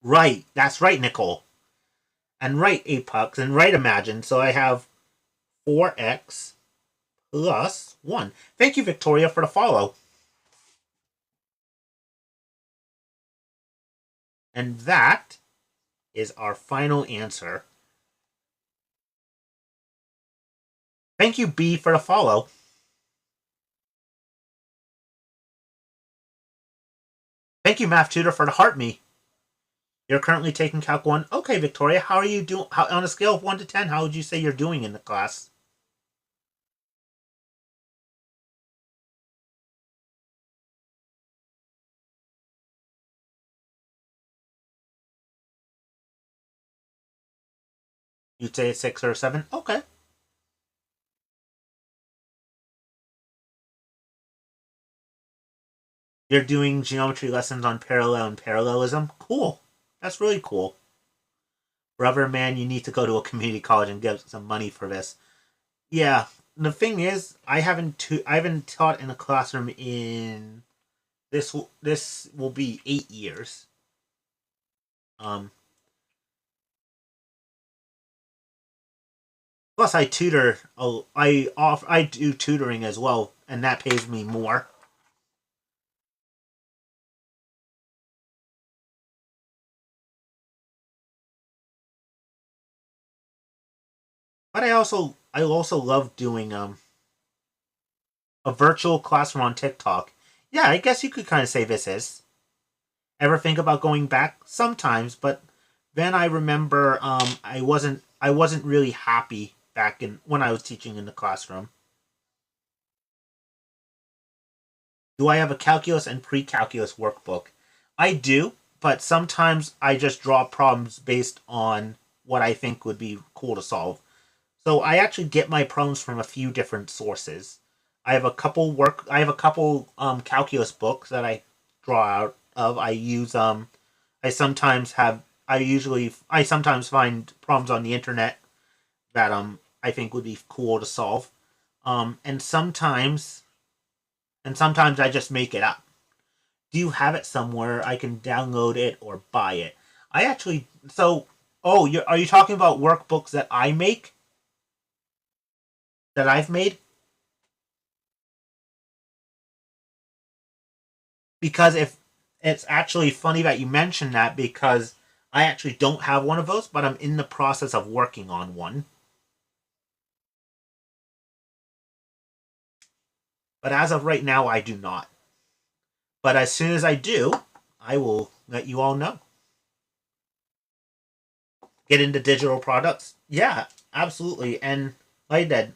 Right, that's right, Nicole. And right, Apex, and right, Imagine. So I have 4x plus 1. Thank you, Victoria, for the follow. And that is our final answer. Thank you, B, for the follow. Thank you, Math Tutor, for the heart me. You're currently taking Calc 1. Okay, Victoria, how are you doing? On a scale of 1 to 10, how would you say you're doing in the class? You'd say a 6 or a 7? Okay. You're doing geometry lessons on parallel and parallelism? Cool. That's really cool. Brother, man, you need to go to a community college and get some money for this. Yeah, the thing is, I haven't taught in a classroom in this will be 8 years. Plus, I tutor. I do tutoring as well, and that pays me more. But I also love doing a virtual classroom on TikTok. Yeah, I guess you could kind of say this is. Ever think about going back? Sometimes, but then I remember I wasn't really happy back in when I was teaching in the classroom. Do I have a calculus and pre-calculus workbook? I do, but sometimes I just draw problems based on what I think would be cool to solve. So I actually get my problems from a few different sources. I have a couple calculus books that I draw out of. I sometimes find problems on the internet that I think would be cool to solve. And sometimes and sometimes I just make it up. Do you have it somewhere I can download it or buy it? I actually so oh, are you talking about workbooks that I make that I've made? Because if it's actually funny that you mentioned that because I actually don't have one of those, but I'm in the process of working on one. But as of right now, I do not. But as soon as I do, I will let you all know. Get into digital products? Yeah, absolutely. And like that,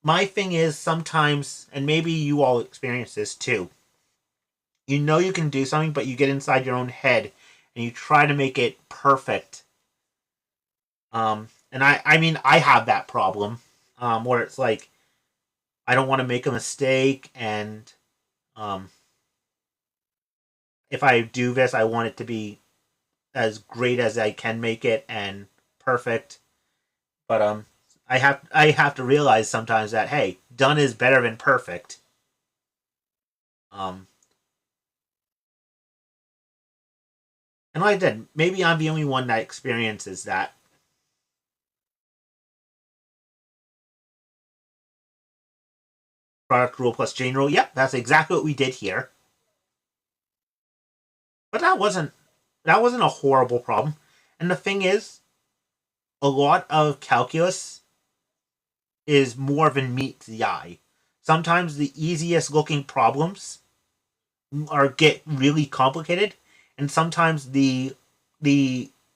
my thing is sometimes, and maybe you all experience this too. You know you can do something, but you get inside your own head and you try to make it perfect. And I mean, I have that problem where it's like I don't want to make a mistake, and um, if I do this, I want it to be as great as I can make it and perfect. But I have to realize sometimes that hey, done is better than perfect. Um, and like I said, maybe I'm the only one that experiences that. Product rule plus chain rule. Yep, that's exactly what we did here. But that wasn't a horrible problem. And the thing is, a lot of calculus is more than meets the eye. Sometimes the easiest looking problems are get really complicated, and sometimes the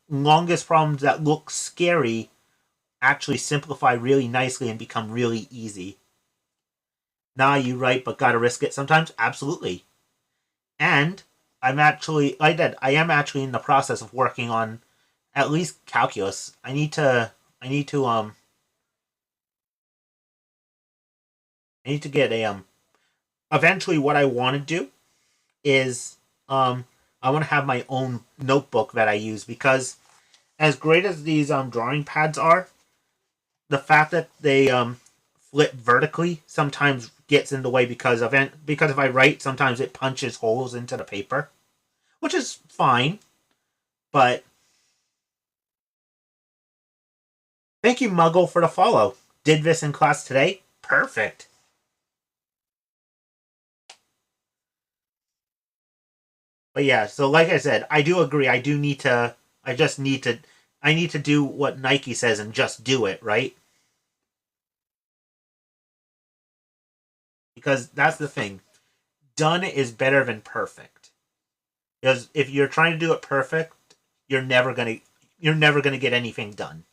longest problems that look scary actually simplify really nicely and become really easy. Nah, you right, but gotta risk it sometimes. Absolutely. And I'm actually like that. I am actually in the process of working on at least calculus. I need to I need to get a eventually what I want to do is I want to have my own notebook that I use because as great as these drawing pads are, the fact that they flip vertically sometimes gets in the way because if I write sometimes it punches holes into the paper, which is fine, but thank you Muggle for the follow. Did this in class today? Perfect. But yeah, so like I said, I do agree. I just need to I need to do what Nike says and just do it, right? Because that's the thing. Done is better than perfect. Because if you're trying to do it perfect, you're never gonna you're never gonna get anything done.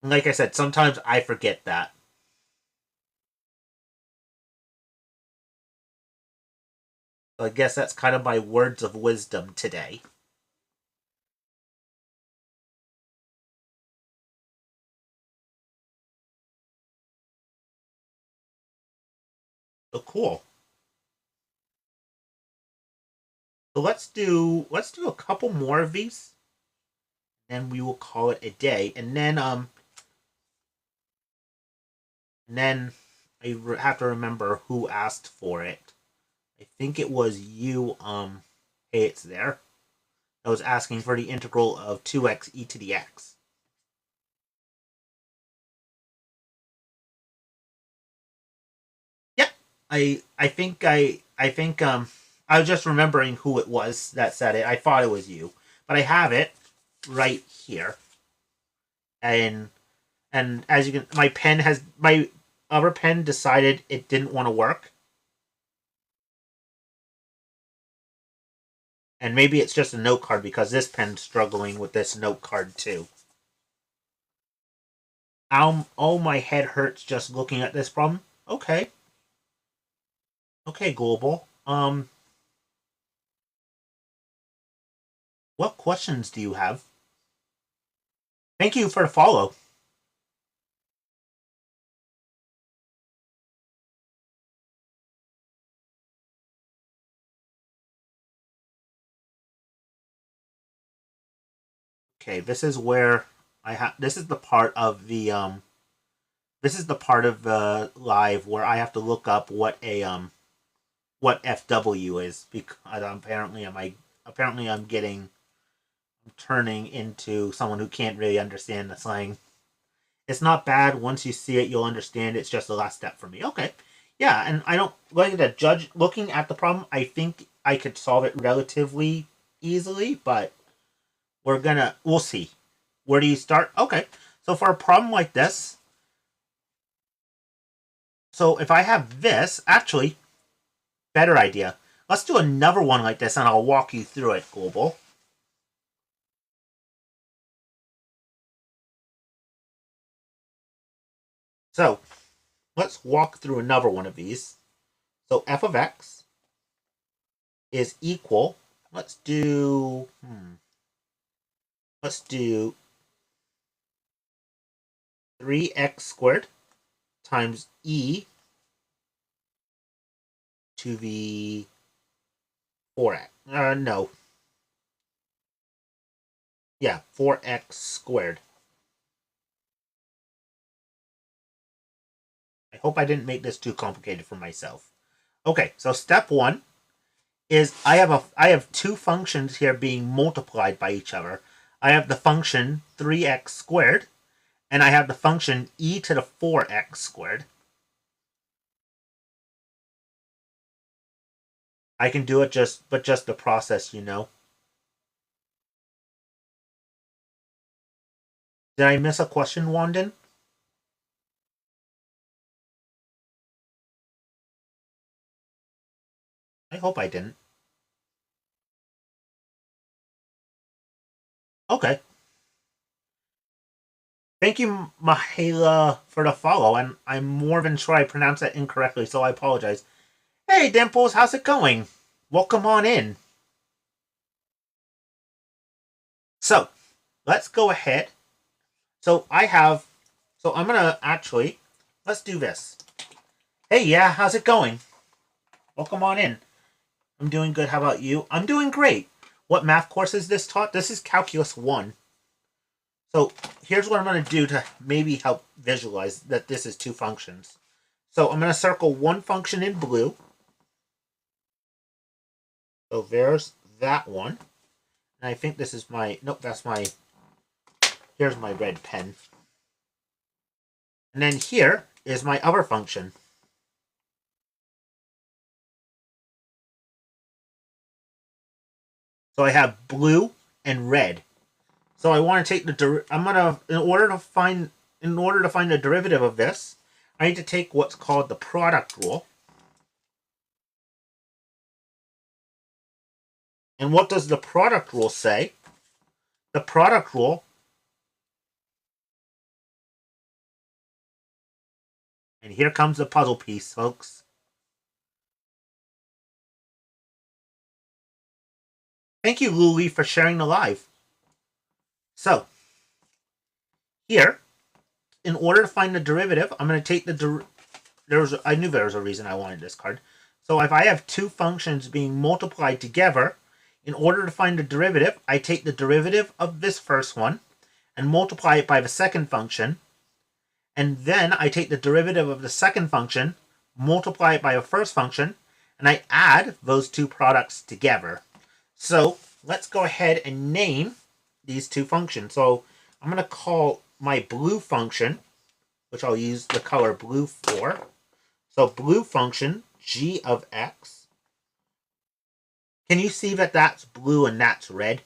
And like I said, sometimes I forget that. So I guess that's kind of my words of wisdom today. So cool. So let's do a couple more of these, and we will call it a day. And then have to remember who asked for it. I think it was you. Hey, it's there. I was asking for the integral of 2x e to the x. Yep. I think I was just remembering who it was that said it. I thought it was you, but I have it right here, and as you can, my other pen decided it didn't want to work, and maybe it's just a note card because this pen's struggling with this note card too. Oh, my head hurts just looking at this problem. Okay, okay, global. What questions do you have? Thank you for the follow. Okay, this is where I have. This is the part of this is the part of the live where I have to look up what a what FW is, because apparently I'm turning into someone who can't really understand the slang. It's not bad. Once you see it, you'll understand. It's just the last step for me. Okay. Yeah, and I don't like to judge. Looking at the problem, I think I could solve it relatively easily, but we'll see. Where do you start? Okay. So for a problem like this, so if I have this, actually, better idea. Let's do another one like this, and I'll walk you through it, Global. So let's walk through another one of these. So f of x is equal. Let's do 3x squared times e to the 4x. No. Yeah, 4x squared. I hope I didn't make this too complicated for myself. Okay, so step one is I have two functions here being multiplied by each other. I have the function 3x squared, and I have the function e to the 4x squared. I can do it just the process, you know. Did I miss a question, Wandin? I hope I didn't. Okay. Thank you, Mahela, for the follow, and I'm more than sure I pronounced that incorrectly, so I apologize. Hey, Dimples, how's it going? Welcome on in. So, let's go ahead. So, I'm gonna actually, let's do this. Hey, yeah, how's it going? Welcome on in. I'm doing good. How about you? I'm doing great. What math course is this taught? This is Calculus 1. So here's what I'm going to do to maybe help visualize that this is two functions. So I'm going to circle one function in blue. So there's that one. And I think this is here's my red pen. And then here is my other function. So I have blue and red. So I want to take in order to find the derivative of this, I need to take what's called the product rule. And what does the product rule say? The product rule, and here comes the puzzle piece, folks. Thank you, Luli, for sharing the live. So, here, in order to find the derivative, I'm going to take I knew there was a reason I wanted this card. So if I have two functions being multiplied together, in order to find the derivative, I take the derivative of this first one and multiply it by the second function. And then I take the derivative of the second function, multiply it by the first function, and I add those two products together. So let's go ahead and name these two functions. So I'm going to call my blue function, which I'll use the color blue for. So blue function, g of x. Can you see that that's blue and that's red?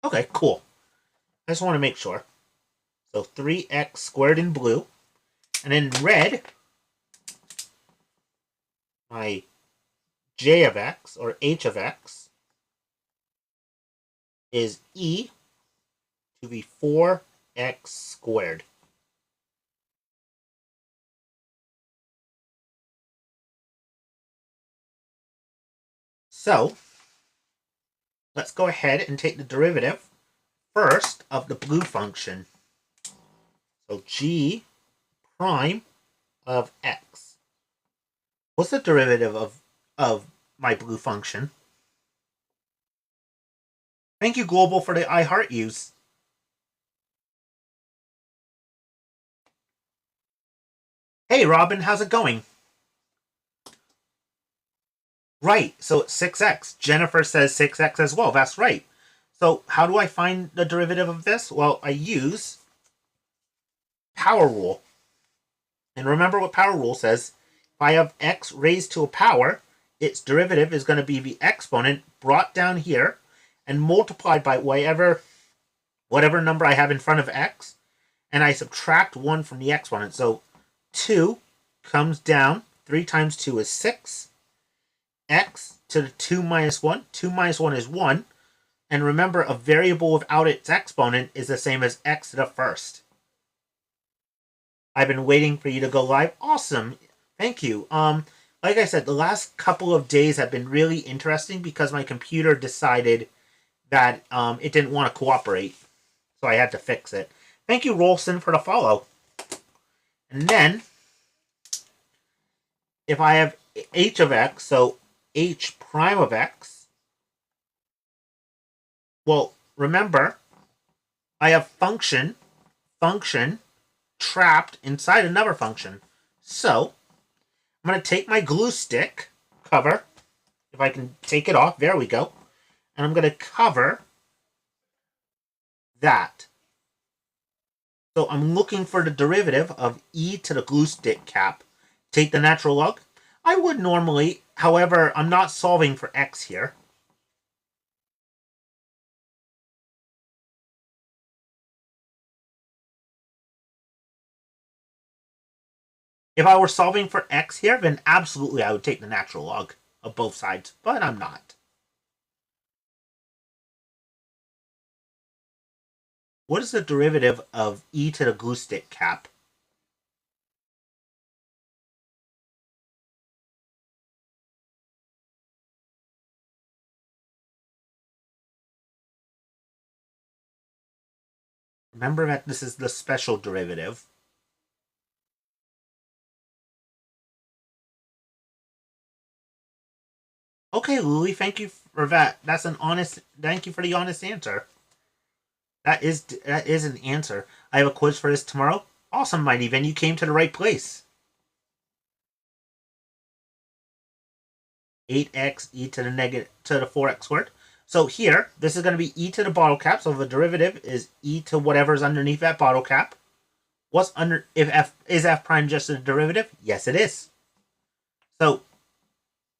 Okay, cool. I just want to make sure. So 3x squared in blue. And in red, my j of x, or h of x, is e to the 4x squared. So, let's go ahead and take the derivative first of the blue function. So g prime of x. What's the derivative of my blue function? Thank you, Global, for the I Heart Yous. Hey, Robin, how's it going? Right, so it's 6x. Jennifer says 6x as well. That's right. So how do I find the derivative of this? Well, I use power rule. And remember what power rule says. If I have x raised to a power, its derivative is going to be the exponent brought down here and multiplied by whatever number I have in front of x, and I subtract 1 from the exponent. So 2 comes down. 3 times 2 is 6. X to the 2 minus 1. 2 minus 1 is 1. And remember, a variable without its exponent is the same as x to the first. I've been waiting for you to go live. Awesome. Thank you. Like I said, the last couple of days have been really interesting because my computer decided that it didn't want to cooperate. So I had to fix it. Thank you, Rolson, for the follow. And then, if I have h of x, so h prime of x, well, remember, I have function trapped inside another function. So, I'm going to take my glue stick cover, if I can take it off, there we go, and I'm going to cover that. So I'm looking for the derivative of e to the glue stick cap. Take the natural log. I would normally, however, I'm not solving for x here. If I were solving for x here, then absolutely I would take the natural log of both sides, but I'm not. What is the derivative of e to the glue stick cap? Remember that this is the special derivative. Okay, Lily, thank you for that. That's an honest, thank you for the honest answer. That is an answer. I have a quiz for this tomorrow. Awesome, Mighty, then you came to the right place. 8x e to the 4x squared. So here, this is going to be e to the bottle cap. So the derivative is e to whatever's underneath that bottle cap. What's under, if f, is f prime just a derivative? Yes, it is. So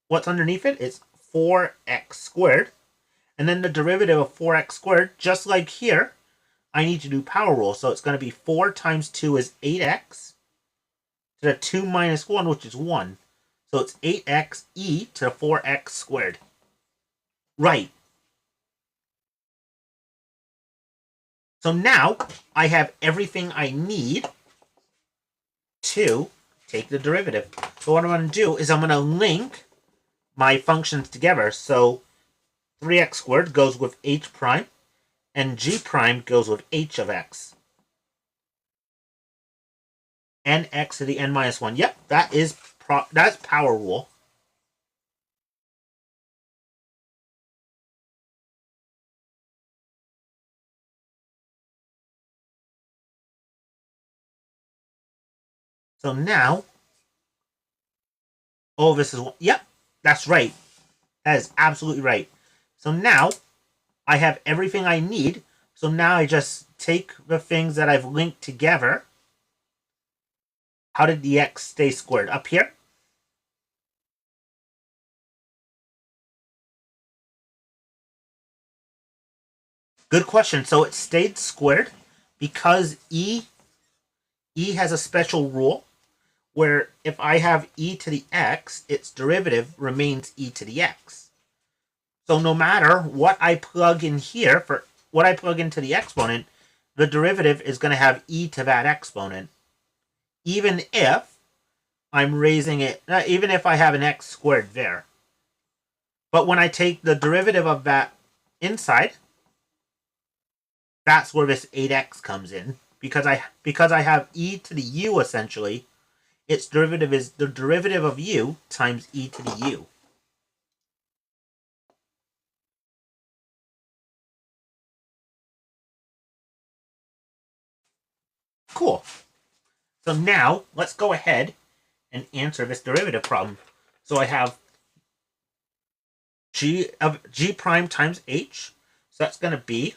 what's underneath it? It's 4x squared. And then the derivative of 4x squared, just like here, I need to do power rule. So it's going to be 4 times 2 is 8x to the 2 minus 1, which is 1. So it's 8x e to the 4x squared. Right. So now I have everything I need to take the derivative. So what I'm going to do is I'm going to link my functions together. So 3x squared goes with h prime, and g prime goes with h of x. And x to the n minus 1. Yep, that's power rule. So now, oh, this is, yep, that's right. That is absolutely right. So now, I have everything I need. So now I just take the things that I've linked together. How did the x stay squared? Up here? Good question. So it stayed squared because e has a special rule where if I have e to the x, its derivative remains e to the x. So no matter what I plug in here, for what I plug into the exponent, the derivative is going to have e to that exponent. Even if I'm raising it, even if I have an x squared there. But when I take the derivative of that inside, that's where this 8x comes in. Because I have e to the u essentially, its derivative is the derivative of u times e to the u. Cool. So now, let's go ahead and answer this derivative problem. So I have g of g prime times h. So that's going to be,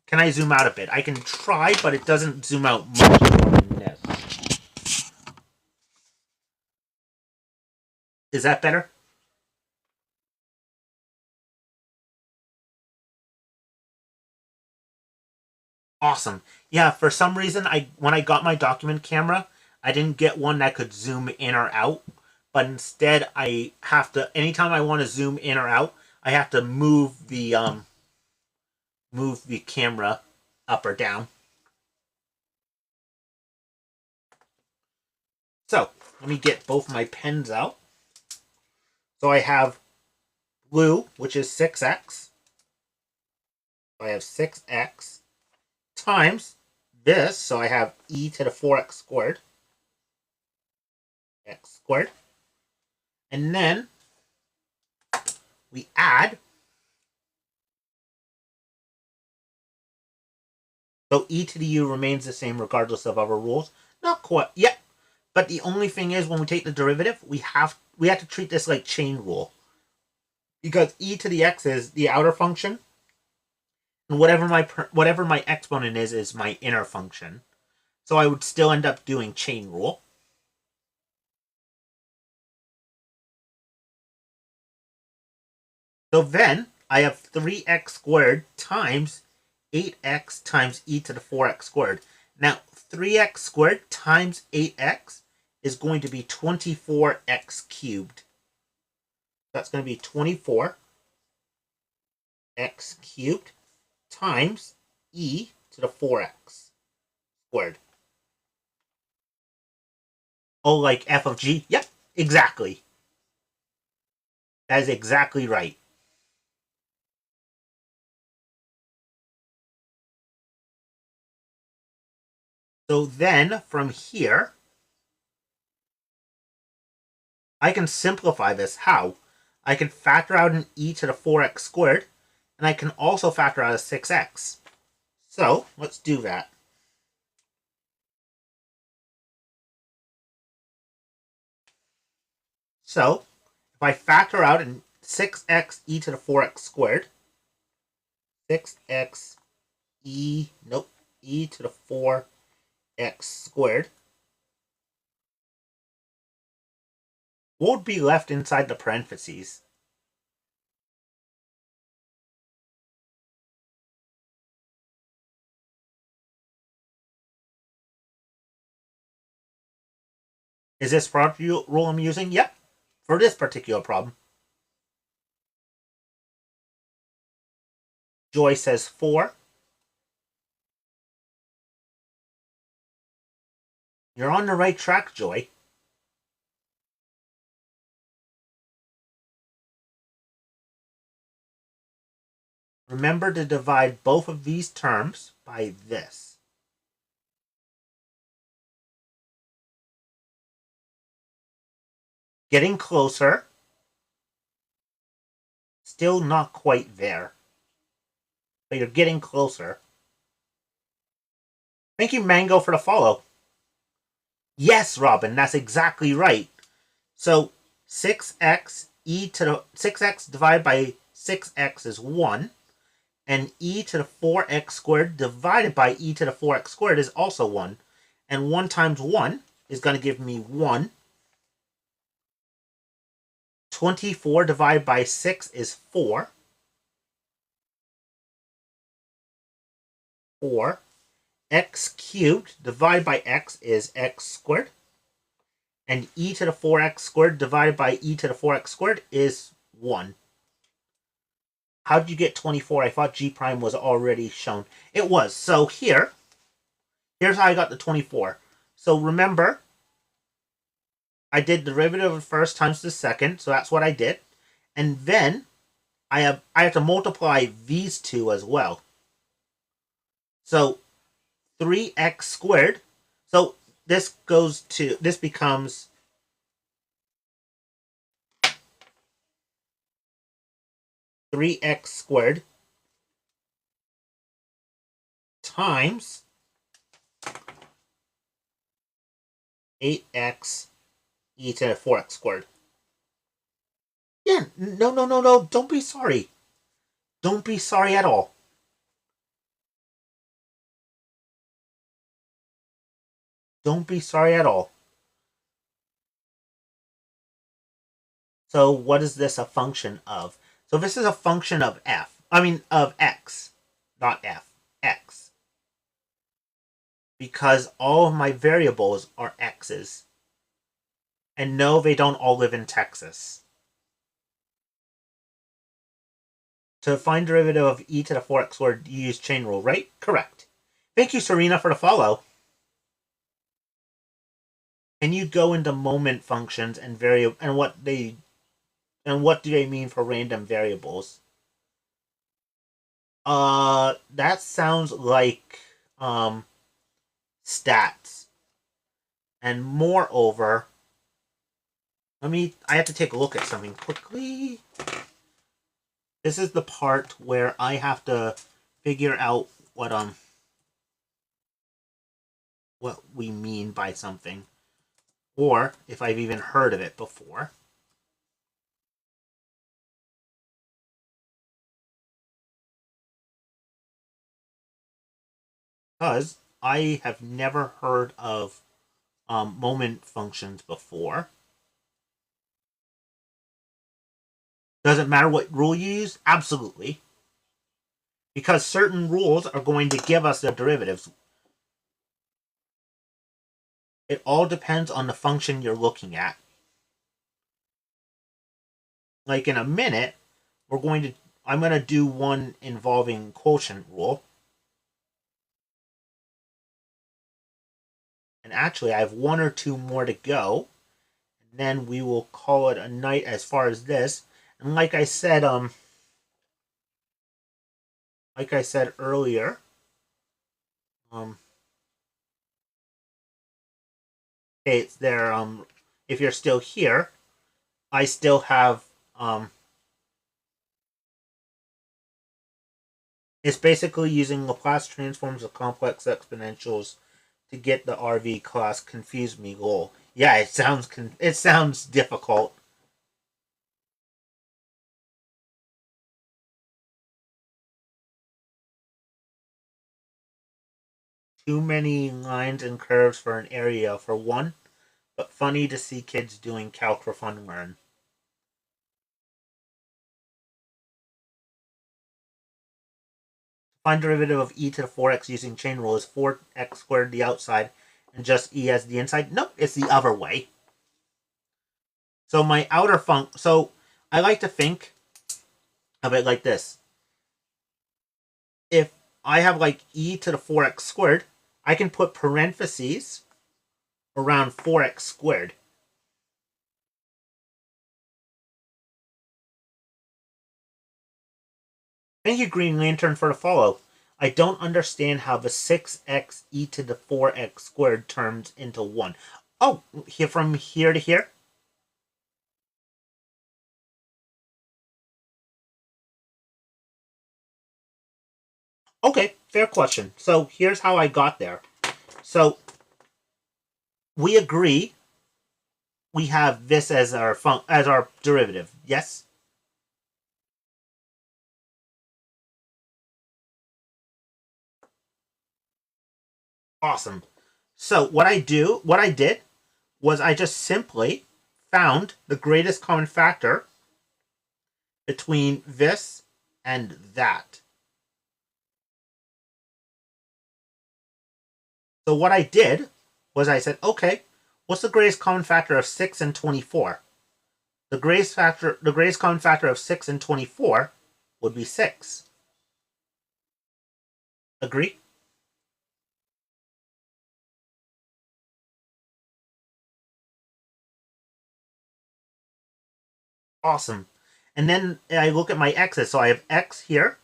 can I zoom out a bit? I can try, but it doesn't zoom out much more than this. Is that better? Awesome. Yeah, for some reason, when I got my document camera, I didn't get one that could zoom in or out. But instead, I have to, anytime I want to zoom in or out, I have to move the camera up or down. So let me get both my pens out. So I have blue, which is 6x. I have 6x times this, so I have e to the 4x squared. X squared. And then we add. So e to the u remains the same regardless of our rules. Not quite. Yeah. But the only thing is, when we take the derivative, we have to treat this like chain rule. Because e to the x is the outer function, and whatever my exponent is my inner function. So I would still end up doing chain rule. So then I have 3x squared times 8x times e to the 4x squared. Now 3x squared times 8x is going to be 24x cubed. That's going to be 24x cubed times e to the 4x squared. Oh, like f of g? Yep, exactly. That is exactly right. So then, from here, I can simplify this. How? I can factor out an e to the 4x squared, and I can also factor out a 6x. So, let's do that. So, if I factor out an 6x e to the 4x squared, 6x e to the 4x squared, what would be left inside the parentheses? Is this product rule I'm using? Yep, for this particular problem. Joy says 4. You're on the right track, Joy. Remember to divide both of these terms by this. Getting closer. Still not quite there. But you're getting closer. Thank you, Mango, for the follow. Yes, Robin, that's exactly right. So 6x divided by 6x is 1. And e to the 4x squared divided by e to the 4x squared is also 1. And 1 times 1 is going to give me 1. 24 divided by 6 is 4. 4. X cubed divided by x is x squared. And e to the 4x squared divided by e to the 4x squared is 1. How did you get 24? I thought g prime was already shown. It was. So here's how I got the 24. So remember, I did derivative of the first times the second, so that's what I did. And then I have to multiply these two as well. So 3x squared. So this becomes 3x squared times 8x e to the 4x squared. Yeah, no. Don't be sorry. Don't be sorry at all. Don't be sorry at all. So what is this a function of? So this is a function of of x, not f, x. Because all of my variables are x's. And no, they don't all live in Texas. To find derivative of e to the 4x squared, you use chain rule, right? Correct. Thank you, Serena, for the follow. Can you go into moment functions and what do they mean for random variables? That sounds like stats. And moreover, I have to take a look at something quickly. This is the part where I have to figure out what we mean by something, or if I've even heard of it before. Because I have never heard of moment functions before. Does it matter what rule you use? Absolutely. Because certain rules are going to give us the derivatives. It all depends on the function you're looking at. Like in a minute, I'm going to do one involving quotient rule. And actually, I have one or two more to go. And then we will call it a night as far as this. And like I said earlier, it's there. If you're still here, I still have it's basically using Laplace transforms of complex exponentials to get the RV class confuse me goal. Yeah, it sounds difficult. Too many lines and curves for an area for one, but funny to see kids doing calc for fun and learn. Find derivative of e to the 4x using chain rule is 4x squared the outside and just e as the inside. Nope, it's the other way. So my so I like to think of it like this. If I have like e to the 4x squared, I can put parentheses around 4x squared. Thank you, Green Lantern, for the follow. I don't understand how the 6x e to the 4x squared turns into 1. Oh, here from here to here? Okay, fair question. So here's how I got there. So we agree we have this as our derivative. Yes? Awesome. So what I did was I just simply found the greatest common factor between this and that. So what I did was I said, okay, what's the greatest common factor of 6 and 24? The greatest common factor of 6 and 24 would be 6. Agree? Awesome. And then I look at my x's. So I have x here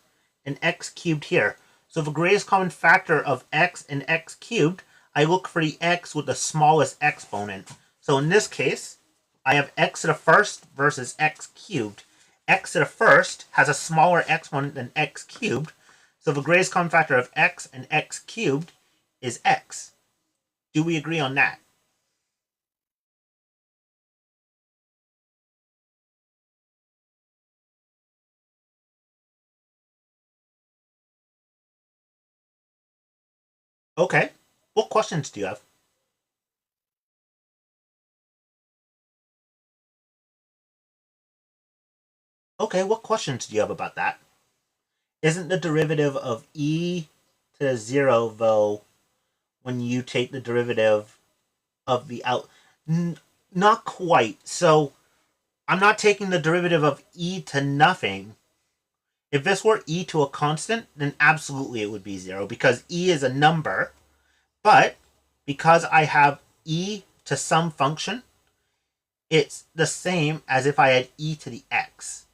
and x cubed here. So the greatest common factor of x and x cubed, I look for the x with the smallest exponent. So in this case, I have x to the first versus x cubed. X to the first has a smaller exponent than x cubed. So the greatest common factor of x and x cubed is x. Do we agree on that? Okay. What questions do you have? Okay, what questions do you have about that? Isn't the derivative of e to the 0, though, when you take the derivative of the out? Not quite. So I'm not taking the derivative of e to nothing. If this were e to a constant, then absolutely it would be 0 because e is a number. But because I have e to some function, it's the same as if I had e to the x.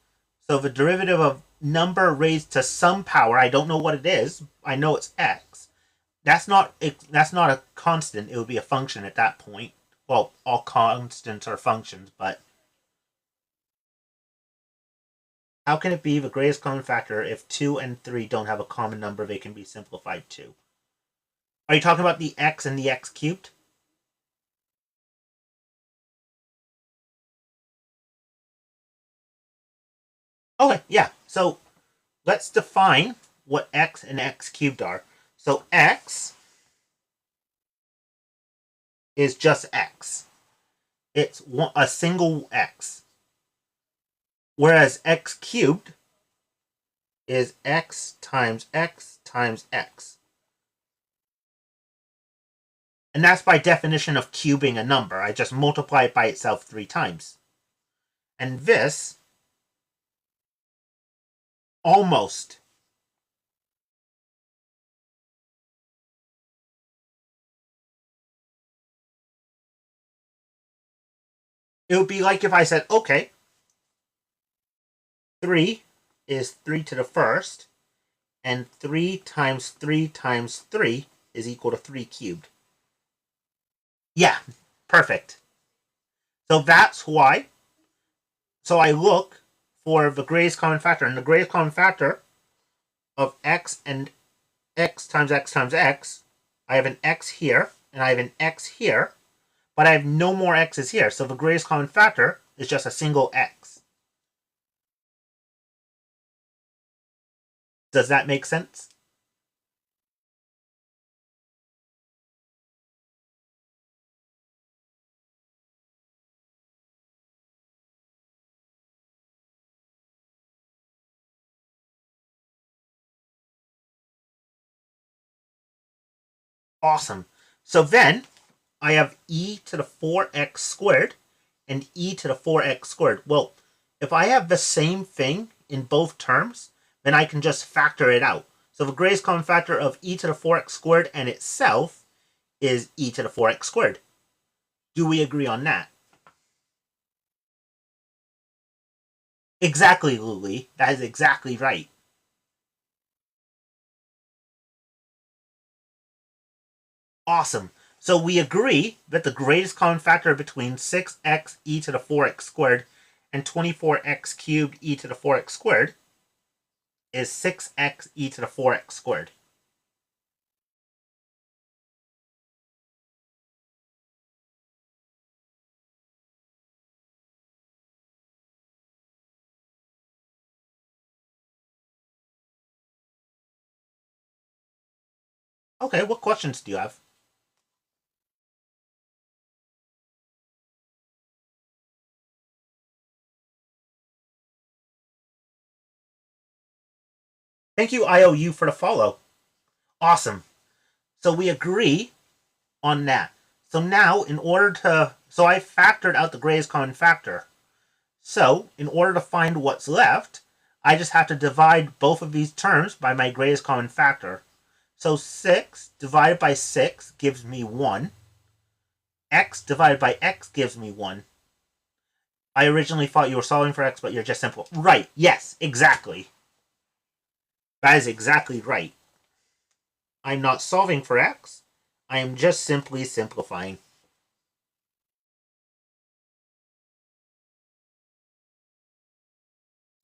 So the derivative of number raised to some power, I don't know what it is. I know it's x. That's not a constant. It would be a function at that point. Well, all constants are functions, but how can it be the greatest common factor if 2 and 3 don't have a common number they can be simplified to? Are you talking about the x and the x cubed? Okay, yeah. So let's define what x and x cubed are. So x is just x. It's a single x. Whereas x cubed is x times x times x. And that's by definition of cubing a number. I just multiply it by itself 3 times. And this almost it would be like if I said, okay, 3 is 3 to the first, and 3 times 3 times 3 is equal to 3 cubed. Yeah, perfect. So that's why. So I look for the greatest common factor, and the greatest common factor of x and x times x times x, I have an x here, and I have an x here, but I have no more x's here. So the greatest common factor is just a single x. Does that make sense? Awesome. So then I have e to the 4x squared and e to the 4x squared. Well, if I have the same thing in both terms, then I can just factor it out. So the greatest common factor of e to the 4x squared and itself is e to the 4x squared. Do we agree on that? Exactly, Luli. That is exactly right. Awesome. So we agree that the greatest common factor between 6x e to the 4x squared and 24x cubed e to the 4x squared is 6x e to the 4x squared. Okay, what questions do you have? Thank you, IOU, for the follow. Awesome. So we agree on that. So now, so I factored out the greatest common factor. So, in order to find what's left, I just have to divide both of these terms by my greatest common factor. So 6 divided by 6 gives me 1. X divided by x gives me 1. I originally thought you were solving for x, but you're just simple. Right, yes, exactly. That is exactly right. I'm not solving for x. I am just simply simplifying.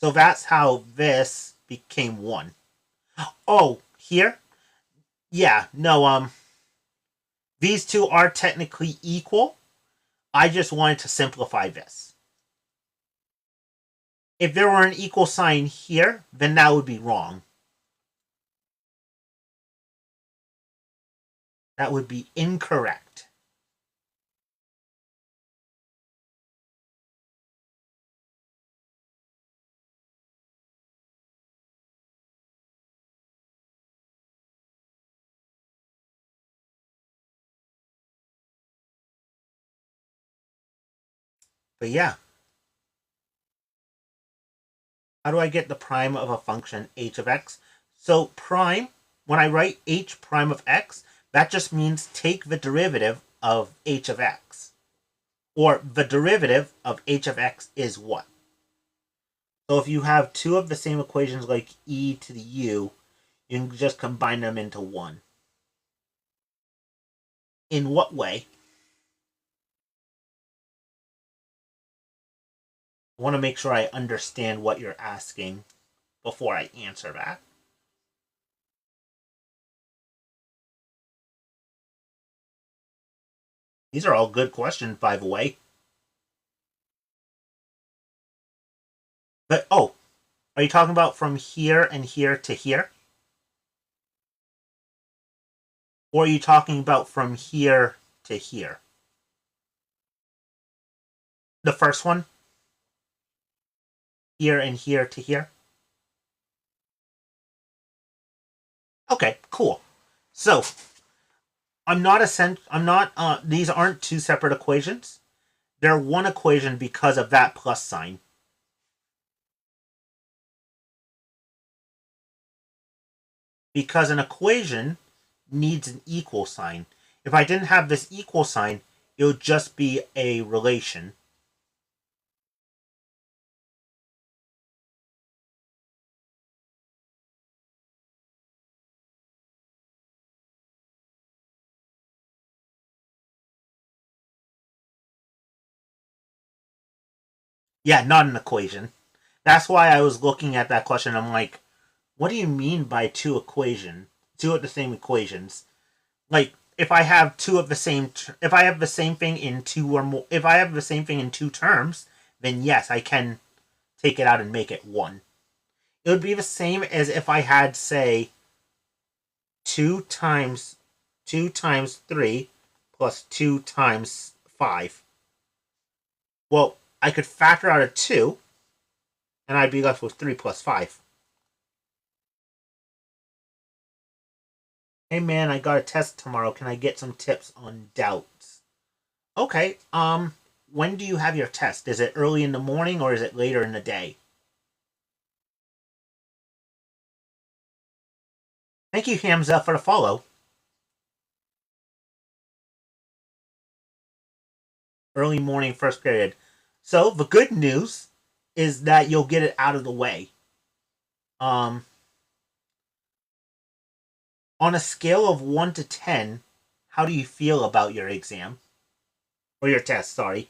So that's how this became 1. Oh, here? Yeah, no, these two are technically equal. I just wanted to simplify this. If there were an equal sign here, then that would be wrong. That would be incorrect. But yeah, how do I get the prime of a function h of x? So prime, when I write h prime of x, that just means take the derivative of h of x. Or the derivative of h of x is what? So if you have two of the same equations like e to the u, you can just combine them into one. In what way? I want to make sure I understand what you're asking before I answer that. These are all good questions, by the way. But, oh, are you talking about from here and here to here? Or are you talking about from here to here? The first one? Here and here to here? Okay, cool. So, these aren't two separate equations. They're one equation because of that plus sign. Because an equation needs an equal sign. If I didn't have this equal sign, it would just be a relation. Yeah, not an equation. That's why I was looking at that question. I'm like, what do you mean by two of the same equations? Like, if I have if I have the same thing in two or more, if I have the same thing in two terms, then yes, I can take it out and make it one. It would be the same as if I had, say, 2 times 3 plus 2 times 5. Well, I could factor out a 2, and I'd be left with 3 plus 5. Hey man, I got a test tomorrow. Can I get some tips on doubts? Okay, when do you have your test? Is it early in the morning or is it later in the day? Thank you, Hamza, for the follow. Early morning, first period. So the good news is that you'll get it out of the way. Um, on a scale of 1 to 10, how do you feel about your exam? Or your test, sorry.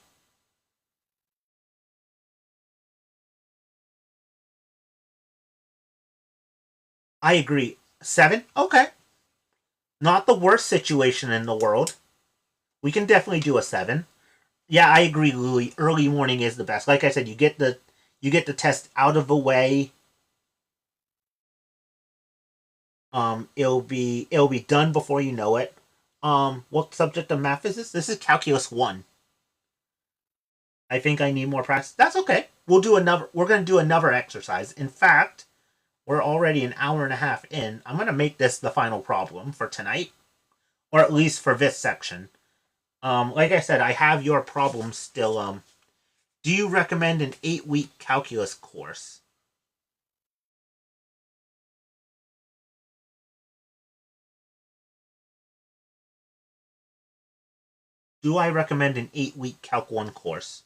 I agree. 7? Okay. Not the worst situation in the world. We can definitely do a 7. Yeah, I agree, Louie. Early morning is the best. Like I said, you get the test out of the way. It'll be done before you know it. What subject of math is this? This is calculus 1. I think I need more practice. That's okay. We're going to do another exercise. In fact, we're already an hour and a half in. I'm going to make this the final problem for tonight, or at least for this section. Like I said, I have your problem still. Do you recommend an 8-week calculus course? Do I recommend an 8-week Calc 1 course?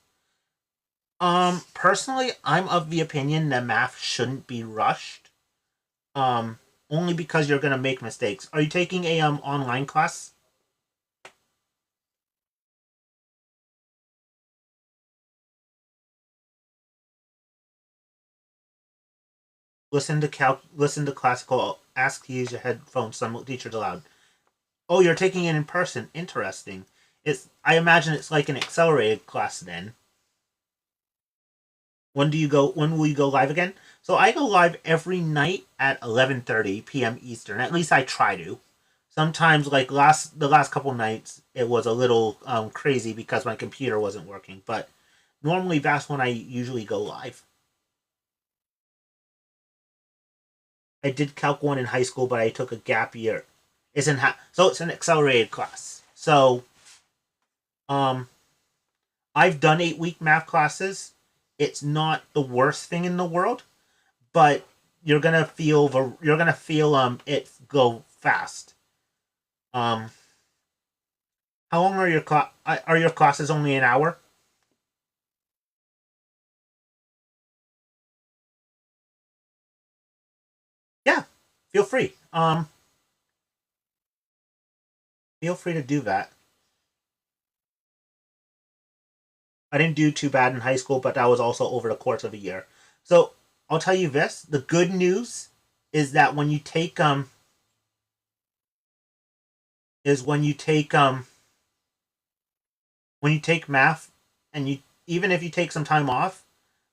Personally, I'm of the opinion that math shouldn't be rushed. Only because you're gonna make mistakes. Are you taking a online class? Listen to classical. Ask to use your headphones. Some teachers allowed. Oh, you're taking it in person. Interesting. I imagine it's like an accelerated class then. When will you go live again? So I go live every night at 11:30 p.m. Eastern. At least I try to. Sometimes, like the last couple nights, it was a little crazy because my computer wasn't working. But normally, that's when I usually go live. I did Calc 1 in high school, but I took a gap year. So it's an accelerated class. So um, I've done 8-week math classes. It's not the worst thing in the world, but you're gonna feel it go fast. Um, how long are your classes? Only an hour? Yeah, feel free. Feel free to do that. I didn't do too bad in high school, but that was also over the course of a year. So I'll tell you this: the good news is that is when you take math, and you even if you take some time off,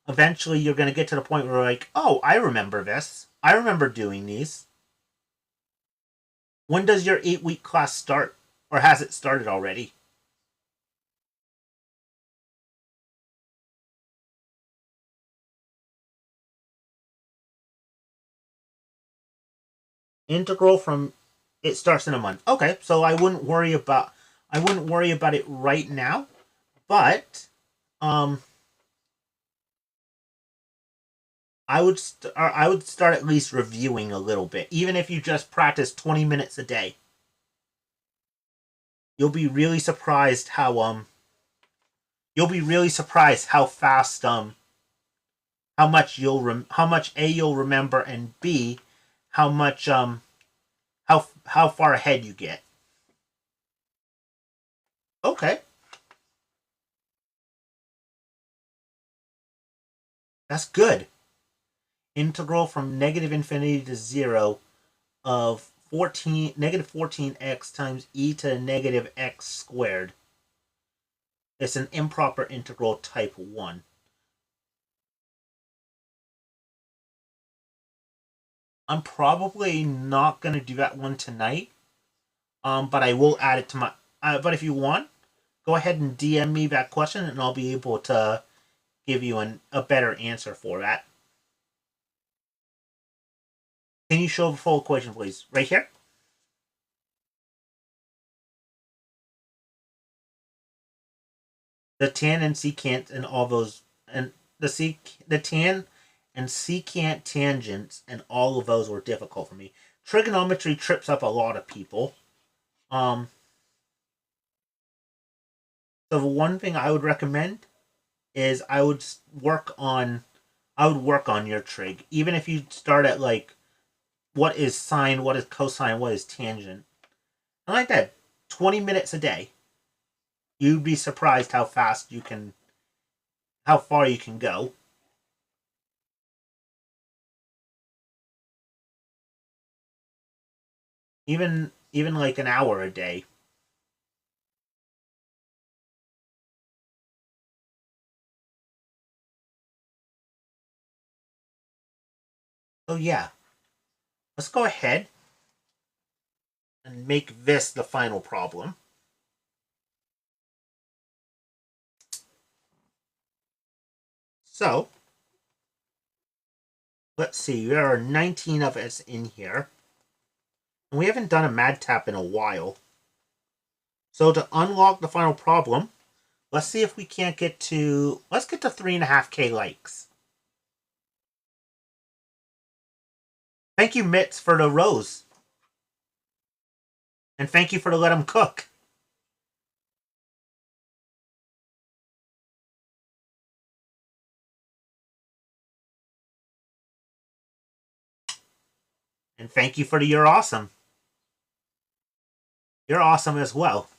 eventually you're going to get to the point where you're like, oh, I remember this. I remember doing these. When does your 8-week class start, or has it started already? Integral from it starts in a month. Okay, so I wouldn't worry about it right now, but um I would start at least reviewing a little bit, even if you just practice 20 minutes a day. You'll be really surprised how fast how much A you'll remember, and B how much how far ahead you get. Okay, that's good. Integral from negative infinity to 0 of 14 times e to the negative x squared. It's an improper integral type 1. I'm probably not going to do that one tonight, but I will add it to my. But if you want, go ahead and DM me that question, and I'll be able to give you a better answer for that. Can you show the full equation, please? Right here? The tan and secant and all those, and the tan and secant tangents and all of those were difficult for me. Trigonometry trips up a lot of people. Um, so the one thing I would recommend is I would work on your trig, even if you start at like what is sine, what is cosine, what is tangent. I like that. 20 minutes a day. You'd be surprised how far you can go. Even like an hour a day. So yeah, let's go ahead and make this the final problem. So let's see, there are 19 of us in here. And we haven't done a mad tap in a while. So to unlock the final problem, let's see if we can't let's get to 3.5K likes. Thank you, Mitz, for the rose. And thank you for the let them cook. And thank you for the you're awesome. You're awesome as well.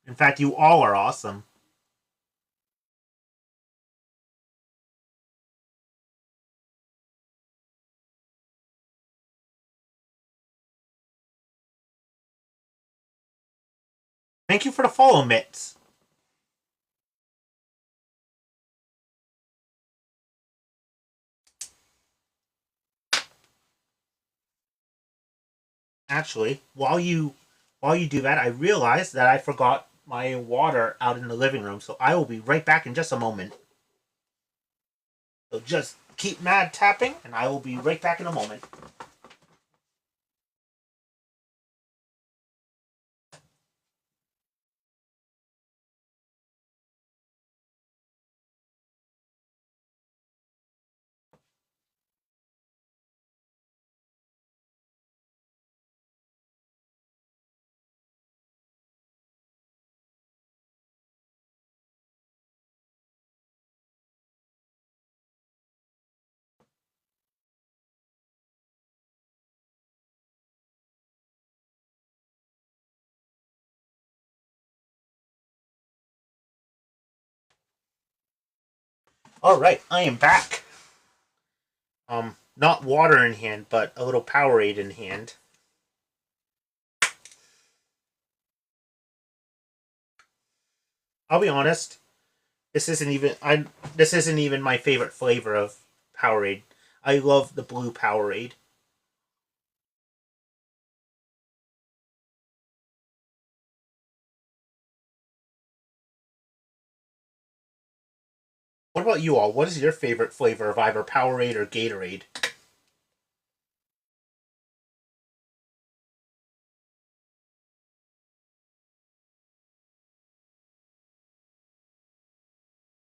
In fact, you all are awesome. Thank you for the follow, Mitz. Actually, while you do that, I realized that I forgot my water out in the living room, so I will be right back in just a moment. So just keep mad tapping, and I will be right back in a moment. All right, I am back. Not water in hand, but a little Powerade in hand. I'll be honest. This isn't even my favorite flavor of Powerade. I love the blue Powerade. What about you all? What is your favorite flavor of either Powerade or Gatorade?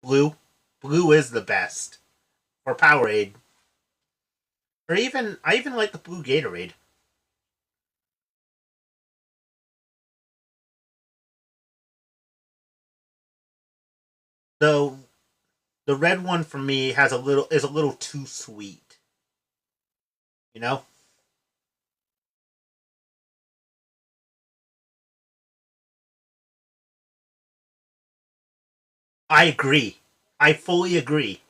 Blue. Blue is the best for Powerade. Or even I even like the blue Gatorade. Though the red one for me is a little too sweet. You know? I agree. I fully agree.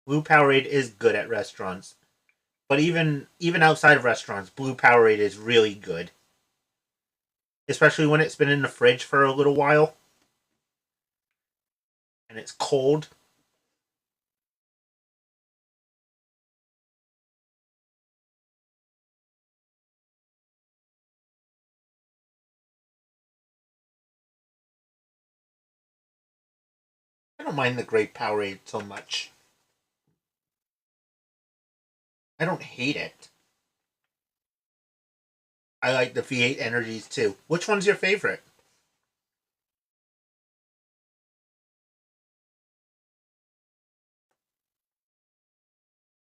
Blue Powerade is good at restaurants. But even outside of restaurants, blue Powerade is really good. Especially when it's been in the fridge for a little while and it's cold. I don't mind the grape Powerade so much. I don't hate it. I like the V8 Energies too. Which one's your favorite?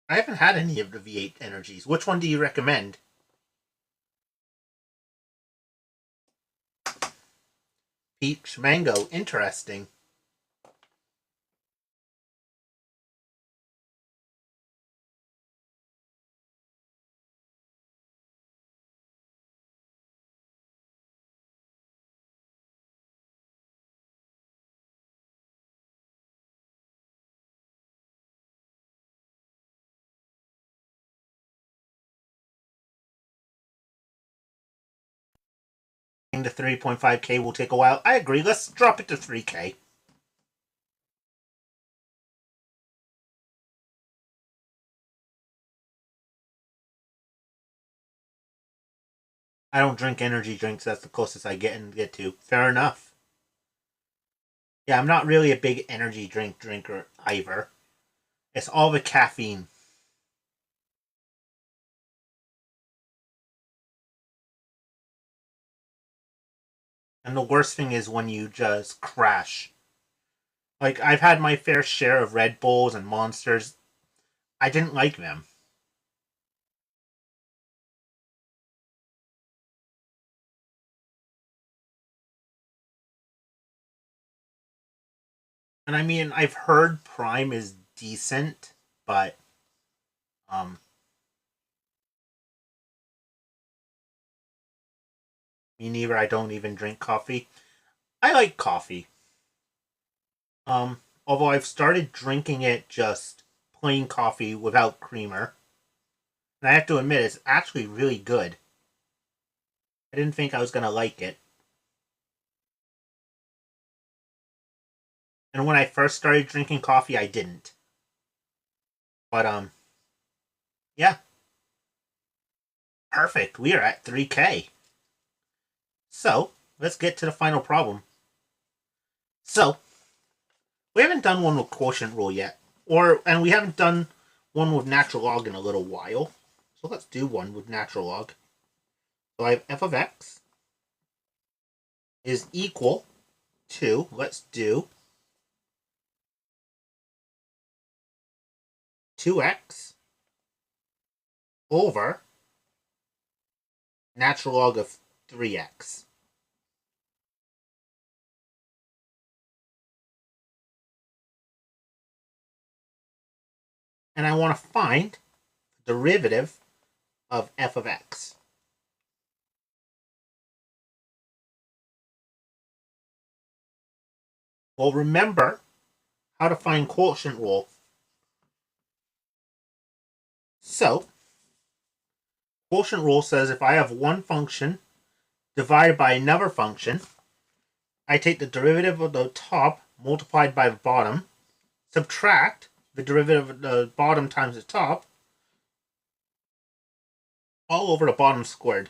I haven't had any of the V8 Energies. Which one do you recommend? Peach Mango. Interesting. The 3.5K will take a while. I agree. Let's drop it to 3K. I don't drink energy drinks. That's the closest I get to. Fair enough. Yeah, I'm not really a big energy drink drinker either. It's all the caffeine. And the worst thing is when you just crash. Like, I've had my fair share of Red Bulls and Monsters. I didn't like them. And I mean, I've heard Prime is decent, but um, me neither. I don't even drink coffee. I like coffee. Although I've started drinking it just plain coffee without creamer, and I have to admit it's actually really good. I didn't think I was gonna like it, and when I first started drinking coffee, I didn't. But yeah, perfect. We are at 3K. So, let's get to the final problem. So, we haven't done one with quotient rule yet. And we haven't done one with natural log in a little while. So let's do one with natural log. So I have f of x is equal to, let's do 2x over natural log of 3x. And I want to find the derivative of f of x. Well, remember how to find quotient rule. So, quotient rule says if I have one function divided by another function, I take the derivative of the top multiplied by the bottom, subtract the derivative of the bottom times the top, all over the bottom squared.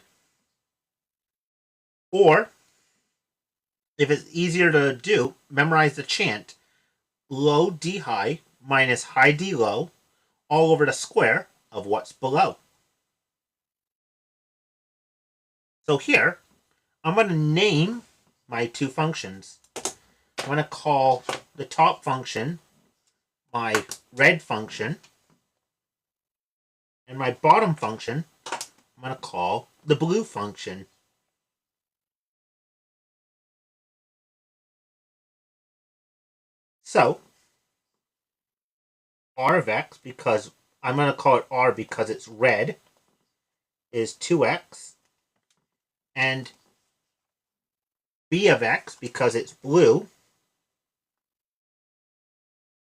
Or, if it's easier to do, memorize the chant, low d high minus high d low, all over the square of what's below. So here, I'm going to name my two functions. I'm going to call the top function my red function, and my bottom function I'm going to call the blue function. So, r of x, because I'm going to call it r because it's red, is 2x, and b of x, because it's blue,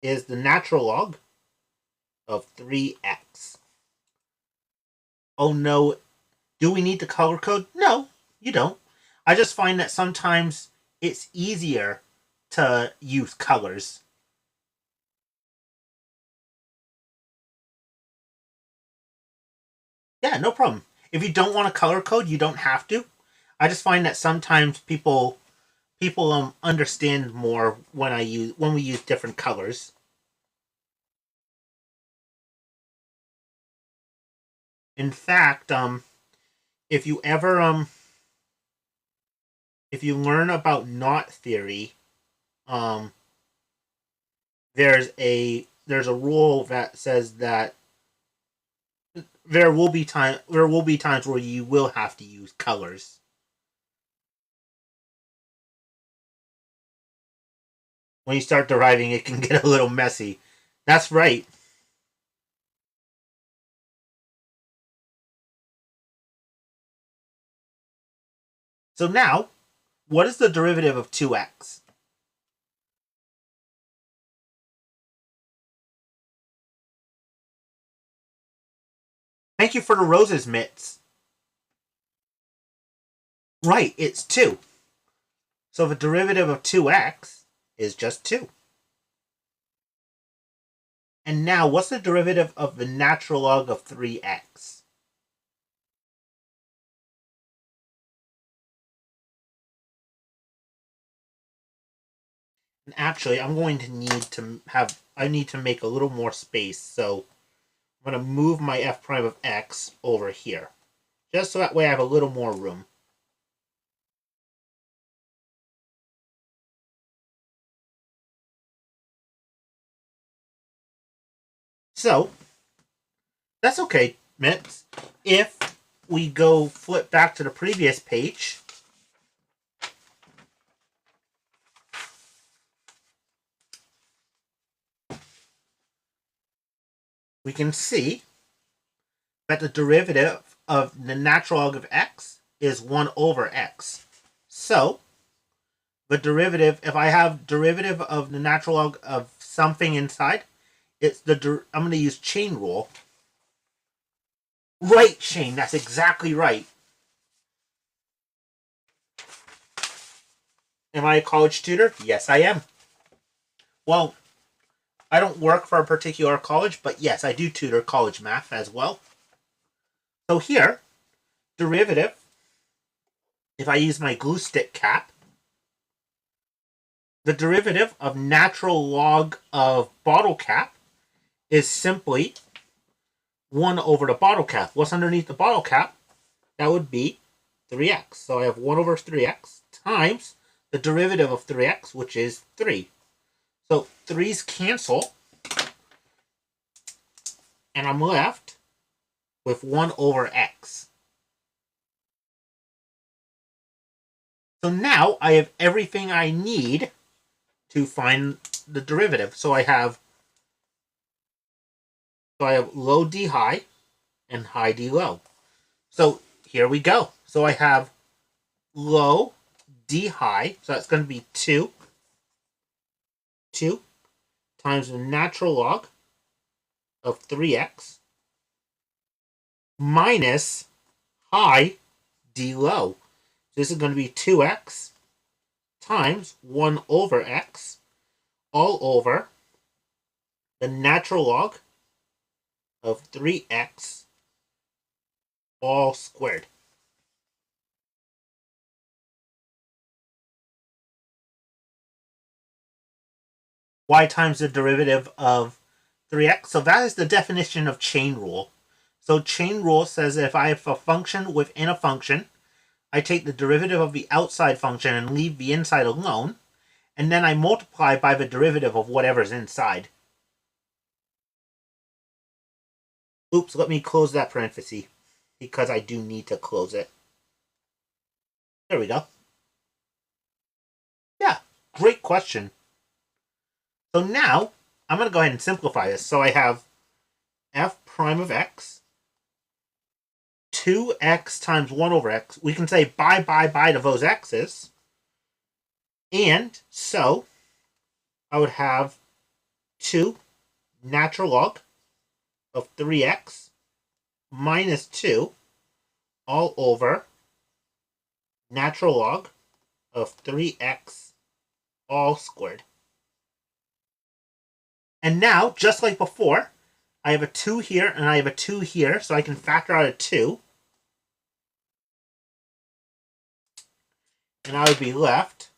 is the natural log of 3x. Oh no, do we need to color code? No, you don't. I just find that sometimes it's easier to use colors. Yeah, no problem. If you don't want to color code, you don't have to. I just find that sometimes people understand more when we use different colors. In fact, if you ever if you learn about knot theory, there's a rule that says that there will be times where you will have to use colors. When you start deriving, it can get a little messy. That's right. So now, what is the derivative of 2x? Thank you for the roses, Mitts. Right, it's 2. So the derivative of 2x is just 2. And now, what's the derivative of the natural log of 3x? And actually, I'm going to need to make a little more space, so I'm going to move my f prime of x over here. Just so that way I have a little more room. So, that's okay, Mitts. If we go flip back to the previous page, we can see that the derivative of the natural log of x is 1 over x. So, the derivative, if I have derivative of the natural log of something inside, I'm going to use chain rule. Right, Shane, that's exactly right. Am I a college tutor? Yes, I am. Well, I don't work for a particular college, but yes, I do tutor college math as well. So here, derivative if I use my glue stick cap, the derivative of natural log of bottle cap is simply 1 over the bottle cap. What's underneath the bottle cap? That would be 3x. So I have 1 over 3x times the derivative of 3x, which is 3. So 3's cancel, and I'm left with 1 over x. So now I have everything I need to find the derivative. So I have low d high and high d low. So here we go. So I have low d high, so that's going to be 2 times the natural log of 3x minus high d low. So this is going to be 2x times 1 over x all over the natural log of 3x all squared. Y times the derivative of 3x. So that is the definition of chain rule. So chain rule says that if I have a function within a function, I take the derivative of the outside function and leave the inside alone, and then I multiply by the derivative of whatever's inside. Oops, let me close that parenthesis, because I do need to close it. There we go. Yeah, great question. So now, I'm going to go ahead and simplify this. So I have f prime of x, 2x times 1 over x. We can say bye to those x's. And so I would have 2 natural log of 3x minus 2 all over natural log of 3x all squared. And now, just like before, I have a 2 here and I have a 2 here, so I can factor out a 2. And I would be left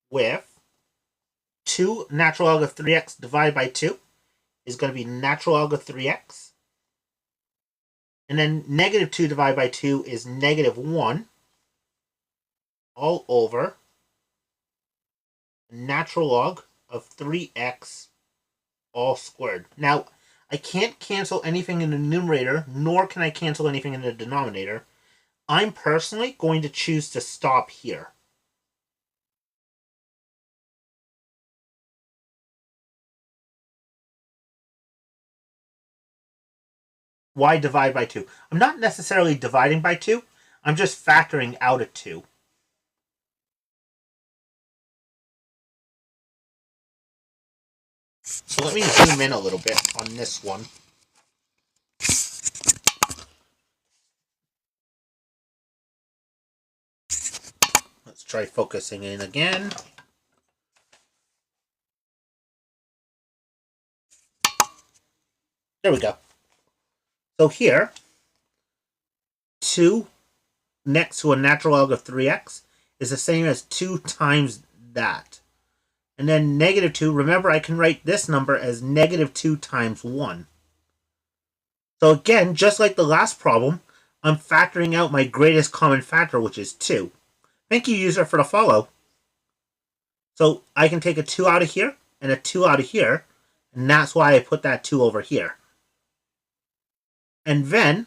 with 2 natural log of 3x divided by 2 is going to be natural log of 3x. And then negative 2 divided by 2 is negative 1 all over natural log of 3x all squared. Now, I can't cancel anything in the numerator, nor can I cancel anything in the denominator. I'm personally going to choose to stop here. Why divide by 2? I'm not necessarily dividing by 2. I'm just factoring out a 2. So let me zoom in a little bit on this one. Let's try focusing in again. There we go. So here, 2 next to a natural log of 3x is the same as 2 times that. And then negative 2, remember I can write this number as negative 2 times 1. So again, just like the last problem, I'm factoring out my greatest common factor, which is 2. Thank you, user, for the follow. So I can take a 2 out of here and a 2 out of here, and that's why I put that 2 over here. And then,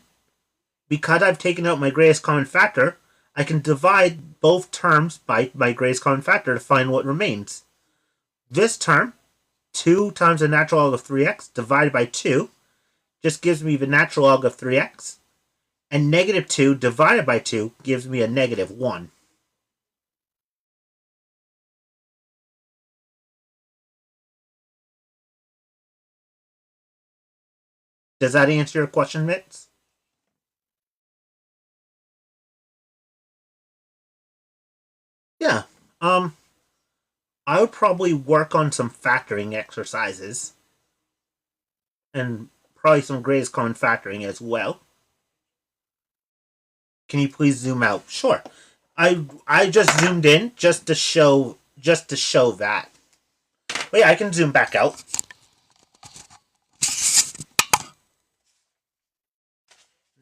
because I've taken out my greatest common factor, I can divide both terms by my greatest common factor to find what remains. This term, 2 times the natural log of 3x divided by 2, just gives me the natural log of 3x. And negative 2 divided by 2 gives me a negative 1. Does that answer your question, Mitz? Yeah. I would probably work on some factoring exercises. And probably some greatest common factoring as well. Can you please zoom out? Sure. I just zoomed in just to show that. But yeah, I can zoom back out.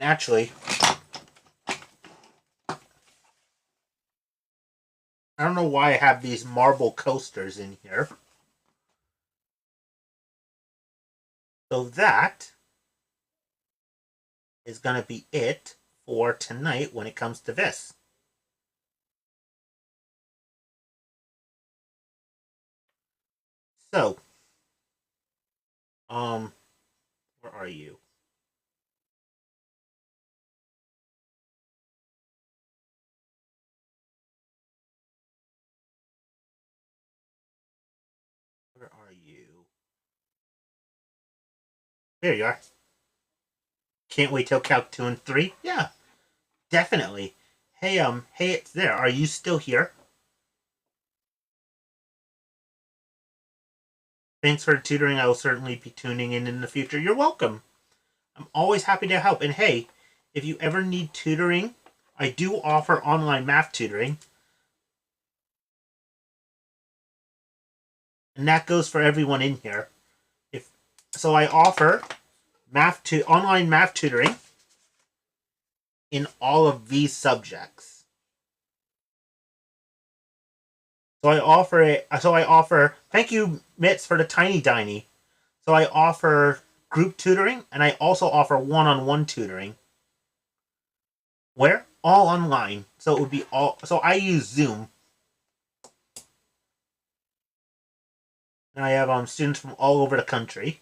Naturally, I don't know why I have these marble coasters in here. So that is going to be it for tonight when it comes to this. So, where are you? Where are you? There you are. Can't wait till count 2 and 3. Yeah, definitely. Hey, it's there. Are you still here? Thanks for tutoring. I will certainly be tuning in the future. You're welcome. I'm always happy to help. And hey, if you ever need tutoring, I do offer online math tutoring. And that goes for everyone in here. If so, I offer online math tutoring in all of these subjects. So I offer it. So I offer. Thank you, Mitz, for the tiny diny. So I offer group tutoring, and I also offer one-on-one tutoring. Where all online. So it would be all. So I use Zoom. And I have students from all over the country.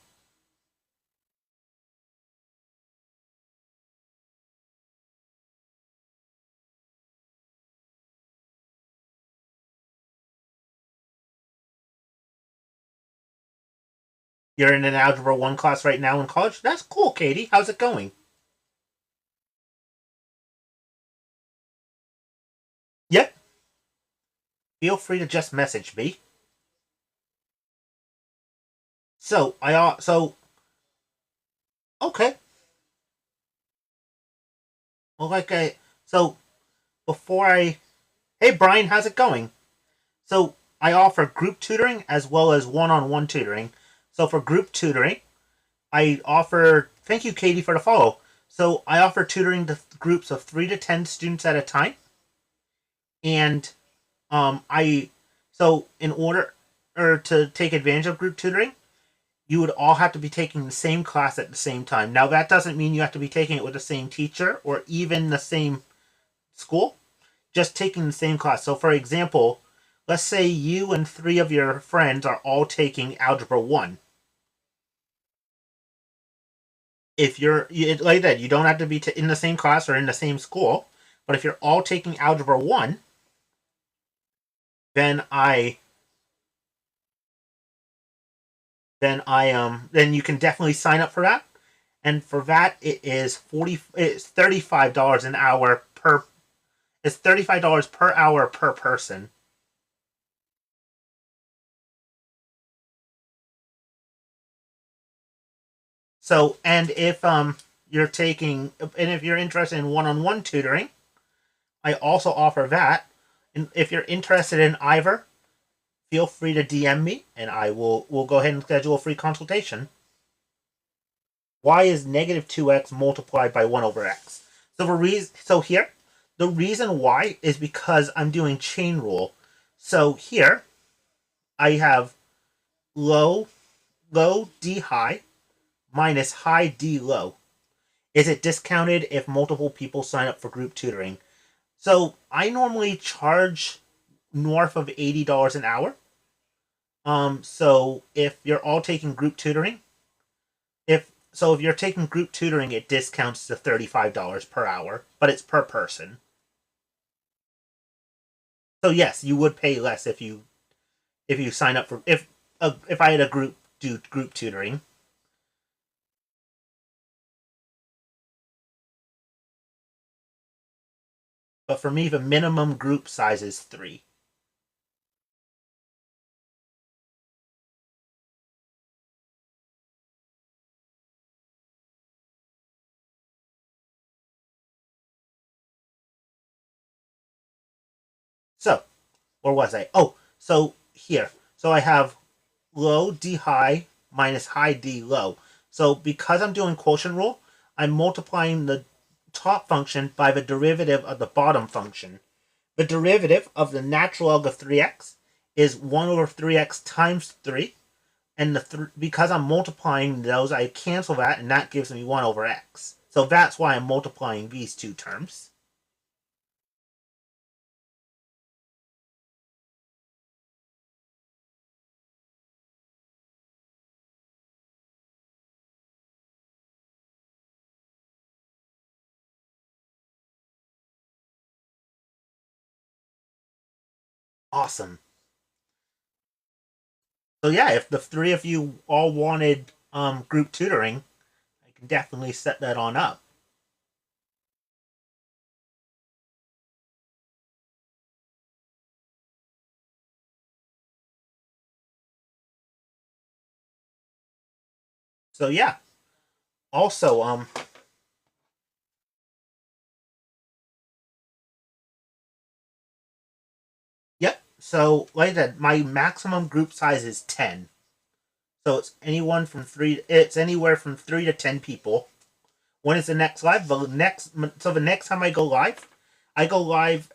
You're in an Algebra 1 class right now in college? That's cool, Katie. How's it going? Yep. Feel free to just message me. So okay. Well, so before I hey Brian, how's it going? So I offer group tutoring as well as one-on-one tutoring. So for group tutoring, I offer thank you, Katie, for the follow. So I offer tutoring to groups of 3 to 10 students at a time, and I so in order to take advantage of group tutoring, you would all have to be taking the same class at the same time. Now that doesn't mean you have to be taking it with the same teacher or even the same school, just taking the same class. So for example, let's say you and 3 of your friends are all taking Algebra 1. If you're like that, you don't have to be in the same class or in the same school, but if you're all taking Algebra 1, then I then you can definitely sign up for that. And for that it's $35 an hour per it's $35 per hour per person. So and if you're interested in one-on-one tutoring, I also offer that. And if you're interested in either, feel free to DM me and we'll go ahead and schedule a free consultation. Y is negative 2x multiplied by 1 over x. The reason why is because I'm doing chain rule. So here I have low D high minus high D low. Is it discounted if multiple people sign up for group tutoring? So I normally charge north of $80 an hour. So if you're all taking group tutoring, if you're taking group tutoring, it discounts to $35 per hour, but it's per person. So yes, you would pay less if you sign up for if I had a group do group tutoring. But for me, the minimum group size is 3. Or was I? Oh, so here. So I have low D high minus high D low. So because I'm doing quotient rule, I'm multiplying the top function by the derivative of the bottom function. The derivative of the natural log of 3x is 1 over 3x times 3. And because I'm multiplying those, I cancel that, and that gives me 1 over x. So that's why I'm multiplying these two terms. Awesome. So yeah, if the three of you all wanted group tutoring, I can definitely set that on up. So yeah. Also, yep. So like I said, my maximum group size is 10. So it's anywhere from 3 to 10 people. When is the next live? So the next time I go live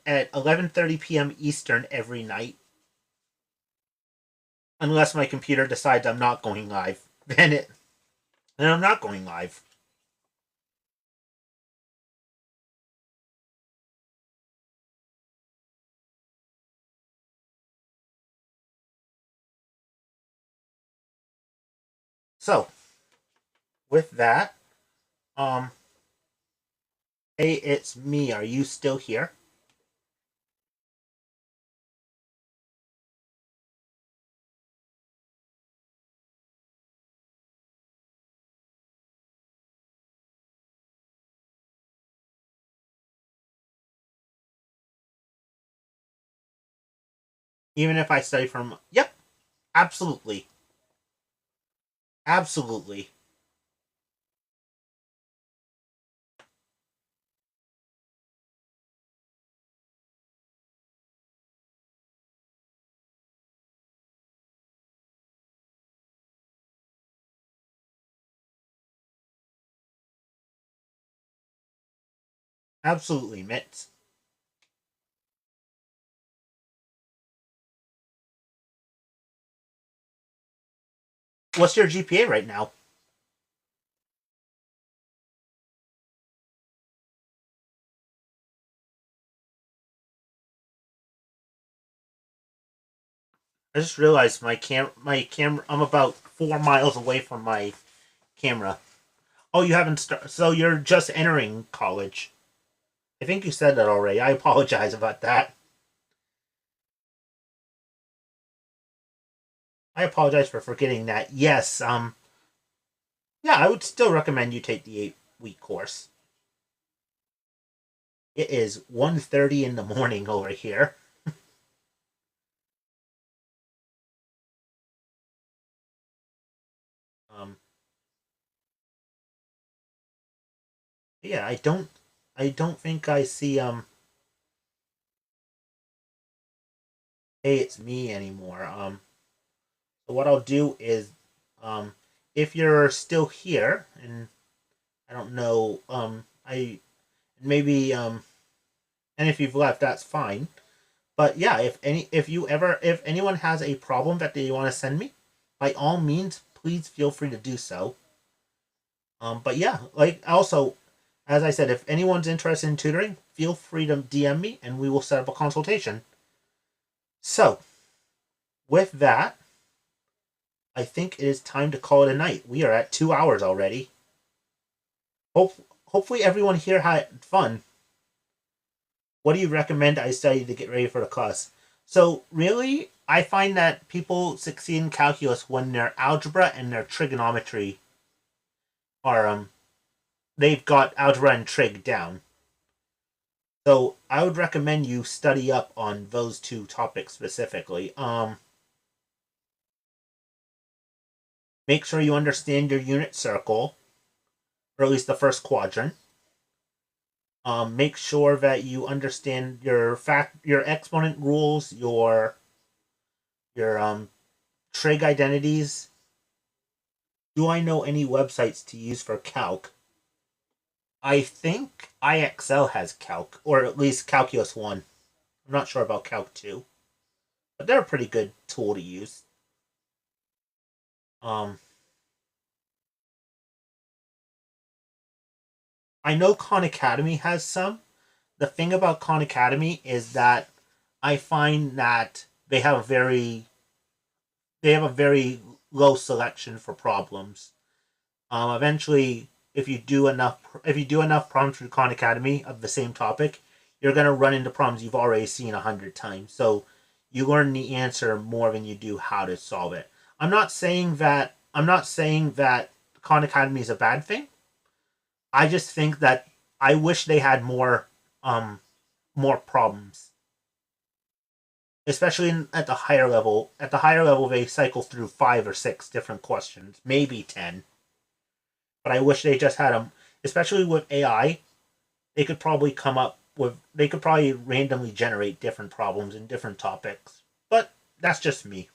at 11:30 p.m. Eastern every night, unless my computer decides I'm not going live. Then I'm not going live. So with that, um, hey, it's me. Are you still here? Even if I study from, yep, absolutely, absolutely, absolutely, Mitts. What's your GPA right now? I just realized my camera. I'm about 4 miles away from my camera. Oh, you haven't started. So you're just entering college. I think you said that already. I apologize about that. I apologize for forgetting that. Yes. Yeah, I would still recommend you take the 8-week course. It is 1:30 in the morning over here. Um. Yeah, I don't think I see hey, it's me anymore. So what I'll do is, um, if you're still here, and I don't know, I maybe and if you've left, that's fine. But yeah, if anyone has a problem that they want to send me, by all means, please feel free to do so. But yeah, like also, as I said, if anyone's interested in tutoring, feel free to DM me, and we will set up a consultation. So with that, I think it is time to call it a night. We are at 2 hours already. Hopefully everyone here had fun. What do you recommend I study to get ready for the class? So really, I find that people succeed in calculus when their algebra and their trigonometry are they've got algebra and trig down. So I would recommend you study up on those two topics specifically. Make sure you understand your unit circle, or at least the first quadrant. Make sure that you understand your exponent rules, your trig identities. Do I know any websites to use for calc? I think IXL has calc, or at least Calculus 1. I'm not sure about Calc 2, but they're a pretty good tool to use. Um, I know Khan Academy has some. The thing about Khan Academy is that I find that they have a very low selection for problems. Eventually, if you do enough problems for Khan Academy of the same topic, you're gonna run into problems you've already seen 100 times. So you learn the answer more than you do how to solve it. I'm not saying that Khan Academy is a bad thing. I just think that I wish they had more problems, especially at the higher level. At the higher level, they cycle through 5 or 6 different questions, maybe 10. But I wish they just had them, especially with AI. They could probably randomly generate different problems in different topics. But that's just me.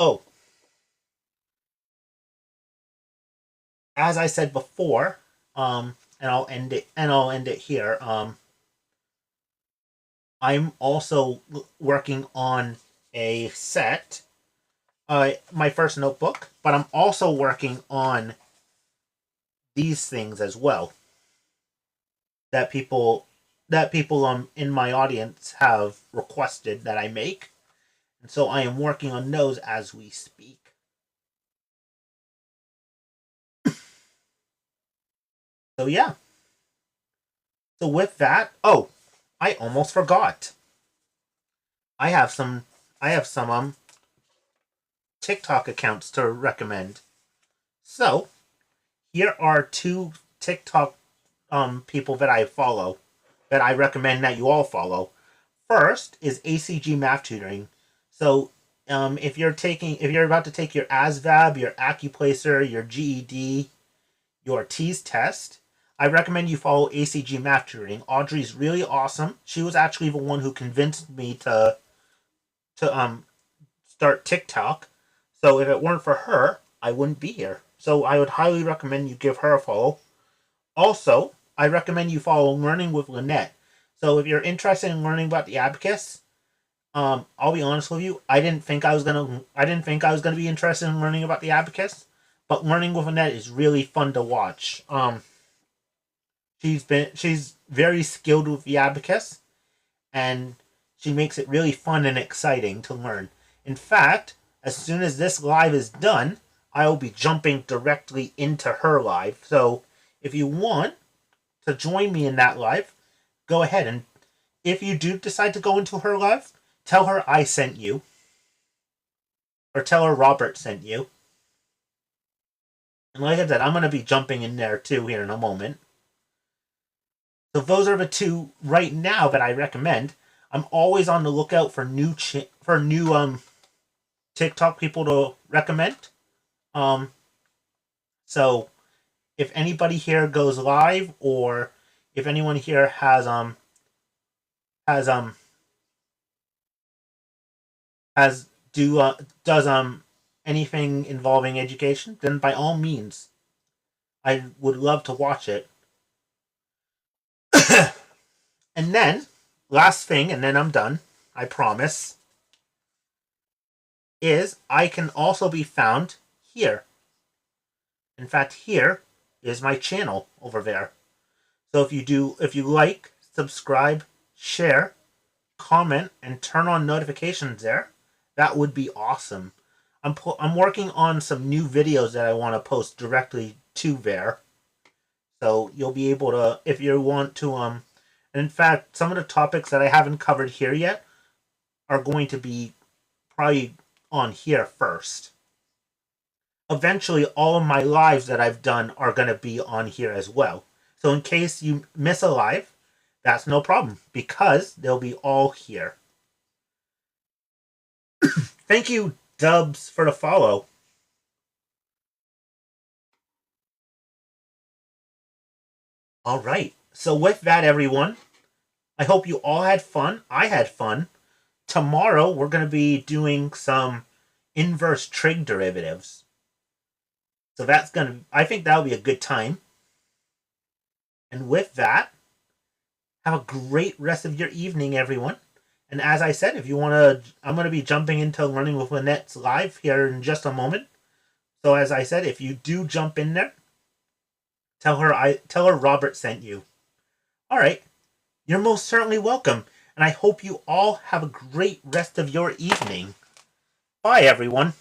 Oh, as I said before, and I'll end it here. I'm also working on a set, my first notebook, but I'm also working on these things as well that people in my audience have requested that I make, and so I am working on those as we speak. So yeah. So with that, oh, I almost forgot. I have some I have some TikTok accounts to recommend. So here are 2 TikTok people that I follow that I recommend that you all follow. First is ACG Math Tutoring. So if you're about to take your ASVAB, your Accuplacer, your GED, your TEAS test, I recommend you follow ACG Math Tutoring. Audrey's really awesome. She was actually the one who convinced me to start TikTok. So if it weren't for her, I wouldn't be here. So I would highly recommend you give her a follow. Also, I recommend you follow Learning with Lynette. So if you're interested in learning about the abacus, I'll be honest with you, I didn't think I was gonna be interested in learning about the abacus, but Learning with Lynette is really fun to watch. She's very skilled with the abacus, and she makes it really fun and exciting to learn. In fact, as soon as this live is done, I will be jumping directly into her live. So if you want to join me in that live, go ahead. And if you do decide to go into her live, tell her I sent you, or tell her Robert sent you. And like I said, I'm going to be jumping in there too here in a moment. So those are the 2 right now that I recommend. I'm always on the lookout for new TikTok people to recommend. So if anybody here goes live, or if anyone here has has do does anything involving education, then by all means, I would love to watch it. And then, last thing, and then I'm done, I promise, is I can also be found here. In fact, here is my channel over there. So if you like, subscribe, share, comment, and turn on notifications there, that would be awesome. I'm working on some new videos that I want to post directly to there. So you'll be able to, if you want to, in fact, some of the topics that I haven't covered here yet are going to be probably on here first. Eventually, all of my lives that I've done are going to be on here as well. So in case you miss a live, that's no problem, because they'll be all here. Thank you, Dubs, for the follow. All right. So with that, everyone, I hope you all had fun. I had fun. Tomorrow we're going to be doing some inverse trig derivatives. So that's going to, I think that'll be a good time. And with that, have a great rest of your evening, everyone. And as I said, if you want to, I'm going to be jumping into Learning with Lynette's live here in just a moment. So as I said, if you do jump in there, tell her Robert sent you. All right. You're most certainly welcome. And I hope you all have a great rest of your evening. Bye, everyone.